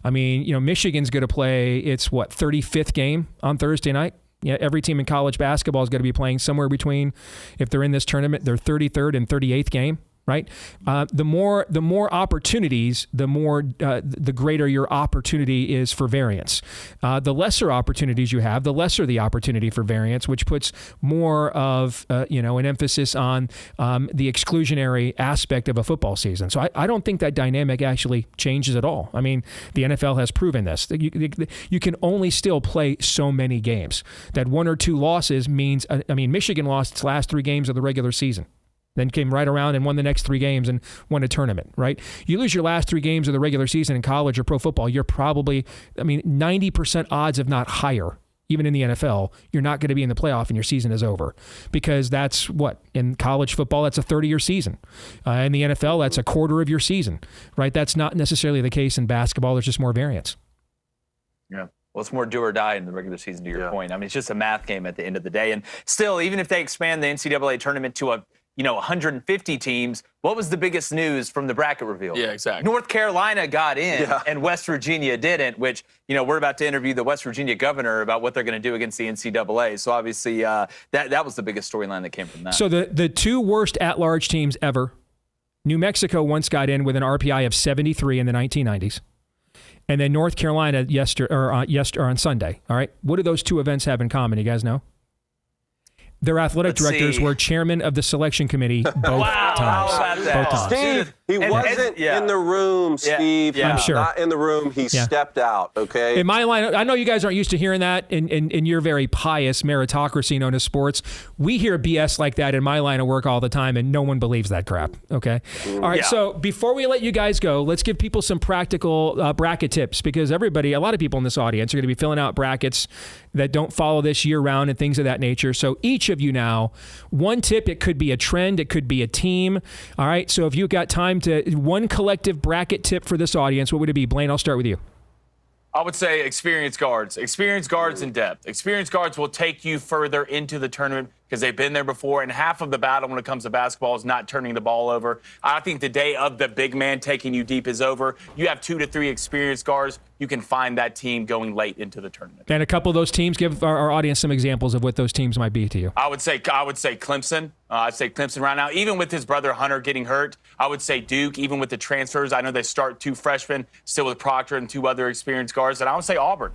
I mean, you know, Michigan's going to play its 35th game on Thursday night. Yeah, every team in college basketball is going to be playing somewhere between, if they're in this tournament, their 33rd and 38th game. Right, the more opportunities, the greater your opportunity is for variance. The lesser opportunities you have, the lesser the opportunity for variance, which puts more of an emphasis on the exclusionary aspect of a football season. So I don't think that dynamic actually changes at all. I mean, the NFL has proven this. You can only still play so many games. That 1 or 2 losses means, Michigan lost its last 3 games of the regular season. Then came right around and won the next 3 games and won a tournament, right? You lose your last 3 games of the regular season in college or pro football, you're probably, 90% odds, if not higher, even in the NFL, you're not going to be in the playoff and your season is over. Because that's in college football, that's a 30-year season. In the NFL, that's a quarter of your season, right? That's not necessarily the case in basketball. There's just more variance. Yeah. Well, it's more do or die in the regular season, to your point. I mean, it's just a math game at the end of the day. And still, even if they expand the NCAA tournament to 150 teams, what was the biggest news from the bracket reveal? Yeah, exactly. North Carolina got in and West Virginia didn't, which, we're about to interview the West Virginia governor about what they're going to do against the NCAA. So obviously that was the biggest storyline that came from that. So the 2 worst at-large teams ever, New Mexico once got in with an RPI of 73 in the 1990s. And then North Carolina on Sunday. All right. What do those two events have in common? You guys know? Their athletic directors were chairman of the selection committee both times. How about that? Both times. Steve, he wasn't in the room, Steve. Yeah. I'm sure. Not in the room. He stepped out, okay? In my line, I know you guys aren't used to hearing that in your very pious meritocracy known as sports. We hear BS like that in my line of work all the time, and no one believes that crap, okay? All right, so before we let you guys go, let's give people some practical bracket tips, because a lot of people in this audience are going to be filling out brackets that don't follow this year-round and things of that nature. So each of you now, one tip, it could be a trend, it could be a team. All right, so if you've got time to one collective bracket tip for this audience, what would it be? Blaine, I'll start with you. I would say experienced guards. Experienced guards in depth. Experienced guards will take you further into the tournament because they've been there before, and half of the battle when it comes to basketball is not turning the ball over. I think the day of the big man taking you deep is over. You have 2 to 3 experienced guards, you can find that team going late into the tournament. And a couple of those teams, give our audience some examples of what those teams might be to you. I would say Clemson. I'd say Clemson right now. Even with his brother Hunter getting hurt, I would say Duke. Even with the transfers, I know they start 2 freshmen, still with Proctor and 2 other experienced guards. And I would say Auburn.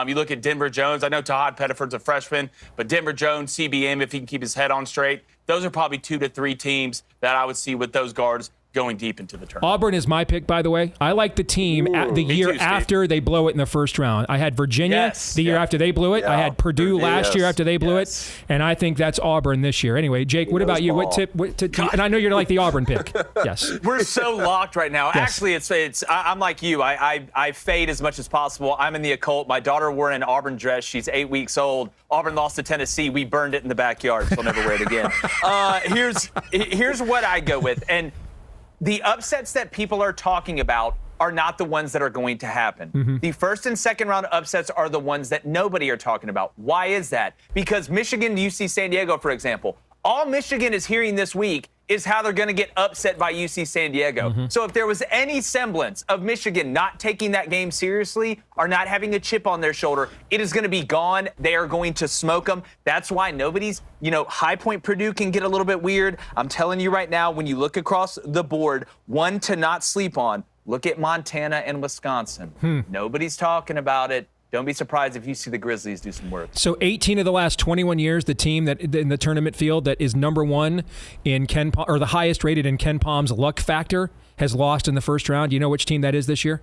You look at Denver Jones. I know Tahad Pettiford's a freshman, but Denver Jones, CBM, if he can keep his head on straight, those are probably 2 to 3 teams that I would see with those guards going deep into the tournament. Auburn is my pick, by the way. I like the team the year after they blow it in the first round. I had Virginia the year after they blew it. I had Purdue last year after they blew it. And I think that's Auburn this year. Anyway, Jake, what about you? What tip? And I know you're like the Auburn pick. Yes. We're so locked right now. Yes. Actually, I'm like you. I fade as much as possible. I'm in the occult. My daughter wore an Auburn dress. She's 8 weeks old. Auburn lost to Tennessee. We burned it in the backyard. She'll never wear it again. Here's what I go with. And the upsets that people are talking about are not the ones that are going to happen. Mm-hmm. The first and second round upsets are the ones that nobody are talking about. Why is that? Because Michigan, UC San Diego, for example, all Michigan is hearing this week is how they're going to get upset by UC San Diego. Mm-hmm. So if there was any semblance of Michigan not taking that game seriously or not having a chip on their shoulder, it is going to be gone. They are going to smoke them. That's why nobody's, High Point Purdue can get a little bit weird. I'm telling you right now, when you look across the board, one to not sleep on, look at Montana and Wisconsin. Nobody's talking about it. Don't be surprised if you see the Grizzlies do some work. So 18 of the last 21 years, the team that in the tournament field that is number one in or the highest rated in Ken Palm's luck factor has lost in the first round. You know which team that is this year?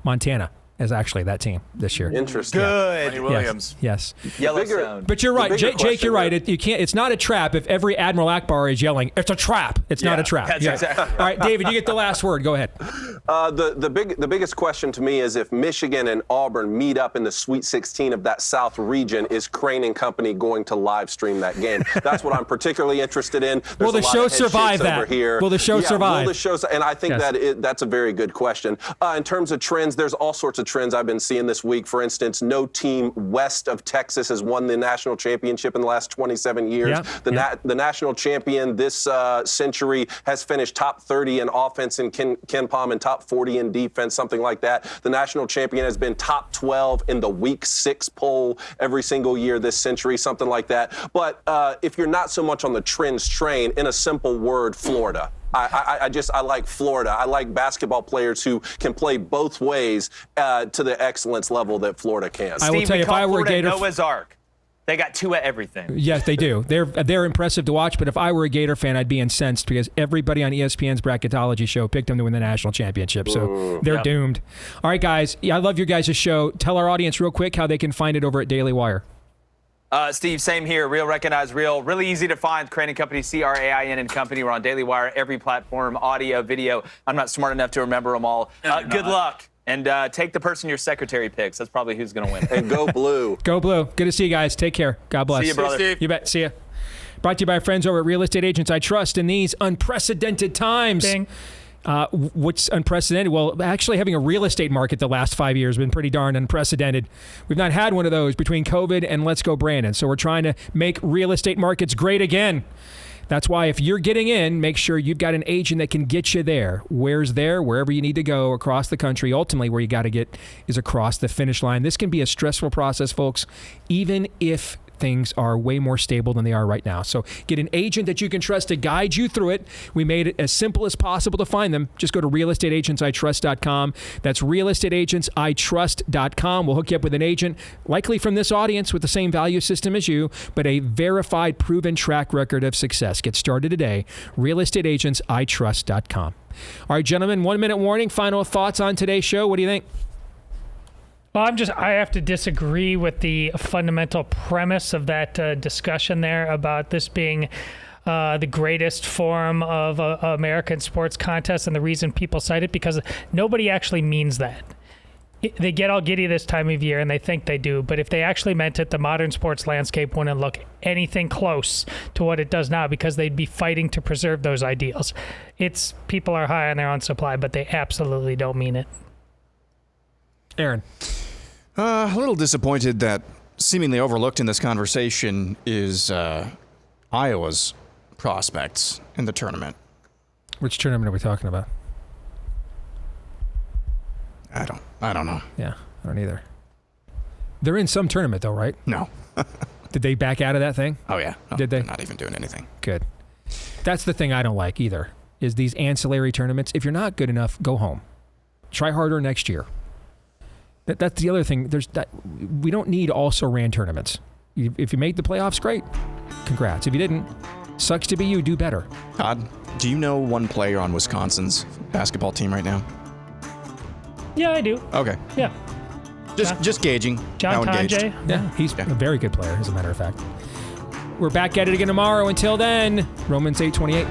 Montana is actually that team this year. Interesting. Good. Money Williams. Yes. Yellowstone. But you're right, Jake. You're right. You can't. It's not a trap if every Admiral Akbar is yelling, "It's a trap." It's not a trap. That's exactly. All right, David, you get the last word. Go ahead. The biggest question to me is if Michigan and Auburn meet up in the Sweet 16 of that South region, is Crane and Company going to live stream that game? That's what I'm particularly interested in. Will the show survive that? Will the show survive? Will the show? And I think that's a very good question. In terms of trends, there's all sorts of trends I've been seeing this week. For instance, no team west of Texas has won the national championship in the last 27 years. The national champion this century has finished top 30 in offense in Ken Palm and top 40 in defense, something like that. The national champion has been top 12 in the Week 6 poll every single year this century, something like that. But if you're not so much on the trends train, in a simple word, Florida. I like Florida. I like basketball players who can play both ways to the excellence level that Florida can. I will tell you, if I were a Gator, Noah's Ark. They got 2 at everything. Yes, they do. They're impressive to watch. But if I were a Gator fan, I'd be incensed because everybody on ESPN's bracketology show picked them to win the national championship. So they're doomed. All right, guys. I love your guys' show. Tell our audience real quick how they can find it over at Daily Wire. Steve, same here. Real, recognize real. Really easy to find. Crane & Company, CRAIN and Company. We're on Daily Wire, every platform, audio, video. I'm not smart enough to remember them all. Good luck. And take the person your secretary picks. That's probably who's going to win. And go blue. Go blue. Good to see you guys. Take care. God bless. See you, brother. Steve. You bet. See ya. Brought to you by our friends over at Real Estate Agents I Trust in these unprecedented times. Ding. What's unprecedented? Well, actually having a real estate market the last 5 years has been pretty darn unprecedented. We've not had one of those between COVID and Let's Go Brandon. So we're trying to make real estate markets great again. That's why if you're getting in, make sure you've got an agent that can get you there. Where's there? Wherever you need to go across the country. Ultimately, where you got to get is across the finish line. This can be a stressful process, folks, even if things are way more stable than they are right now. So get an agent that you can trust to guide you through it. We made it as simple as possible to find them. Just go to realestateagentsitrust.com. That's realestateagentsitrust.com. We'll hook you up with an agent, likely from this audience with the same value system as you, but a verified, proven track record of success. Get started today. realestateagentsitrust.com. All right, gentlemen, 1 minute warning. Final thoughts on today's show. What do you think? Well, I have to disagree with the fundamental premise of that discussion there about this being the greatest form of American sports contest, and the reason people cite it, because nobody actually means that. They get all giddy this time of year, and they think they do, but if they actually meant it, the modern sports landscape wouldn't look anything close to what it does now, because they'd be fighting to preserve those ideals. People are high on their own supply, but they absolutely don't mean it. Aaron. A little disappointed that seemingly overlooked in this conversation is Iowa's prospects in the tournament. Which tournament are we talking about? I don't know. Yeah, I don't either. They're in some tournament though, right? No. Did they back out of that thing? Oh yeah. No, did they? They're not even doing anything. Good. That's the thing I don't like either, is these ancillary tournaments. If you're not good enough, go home. Try harder next year. That's the other thing. We don't need also-ran tournaments. If you made the playoffs, great. Congrats. If you didn't, sucks to be you. Do better. Todd, do you know one player on Wisconsin's basketball team right now? Yeah, I do. Okay. Yeah. Just gauging. John Tonje. Yeah, he's a very good player, as a matter of fact. We're back at it again tomorrow. Until then, Romans 8:28.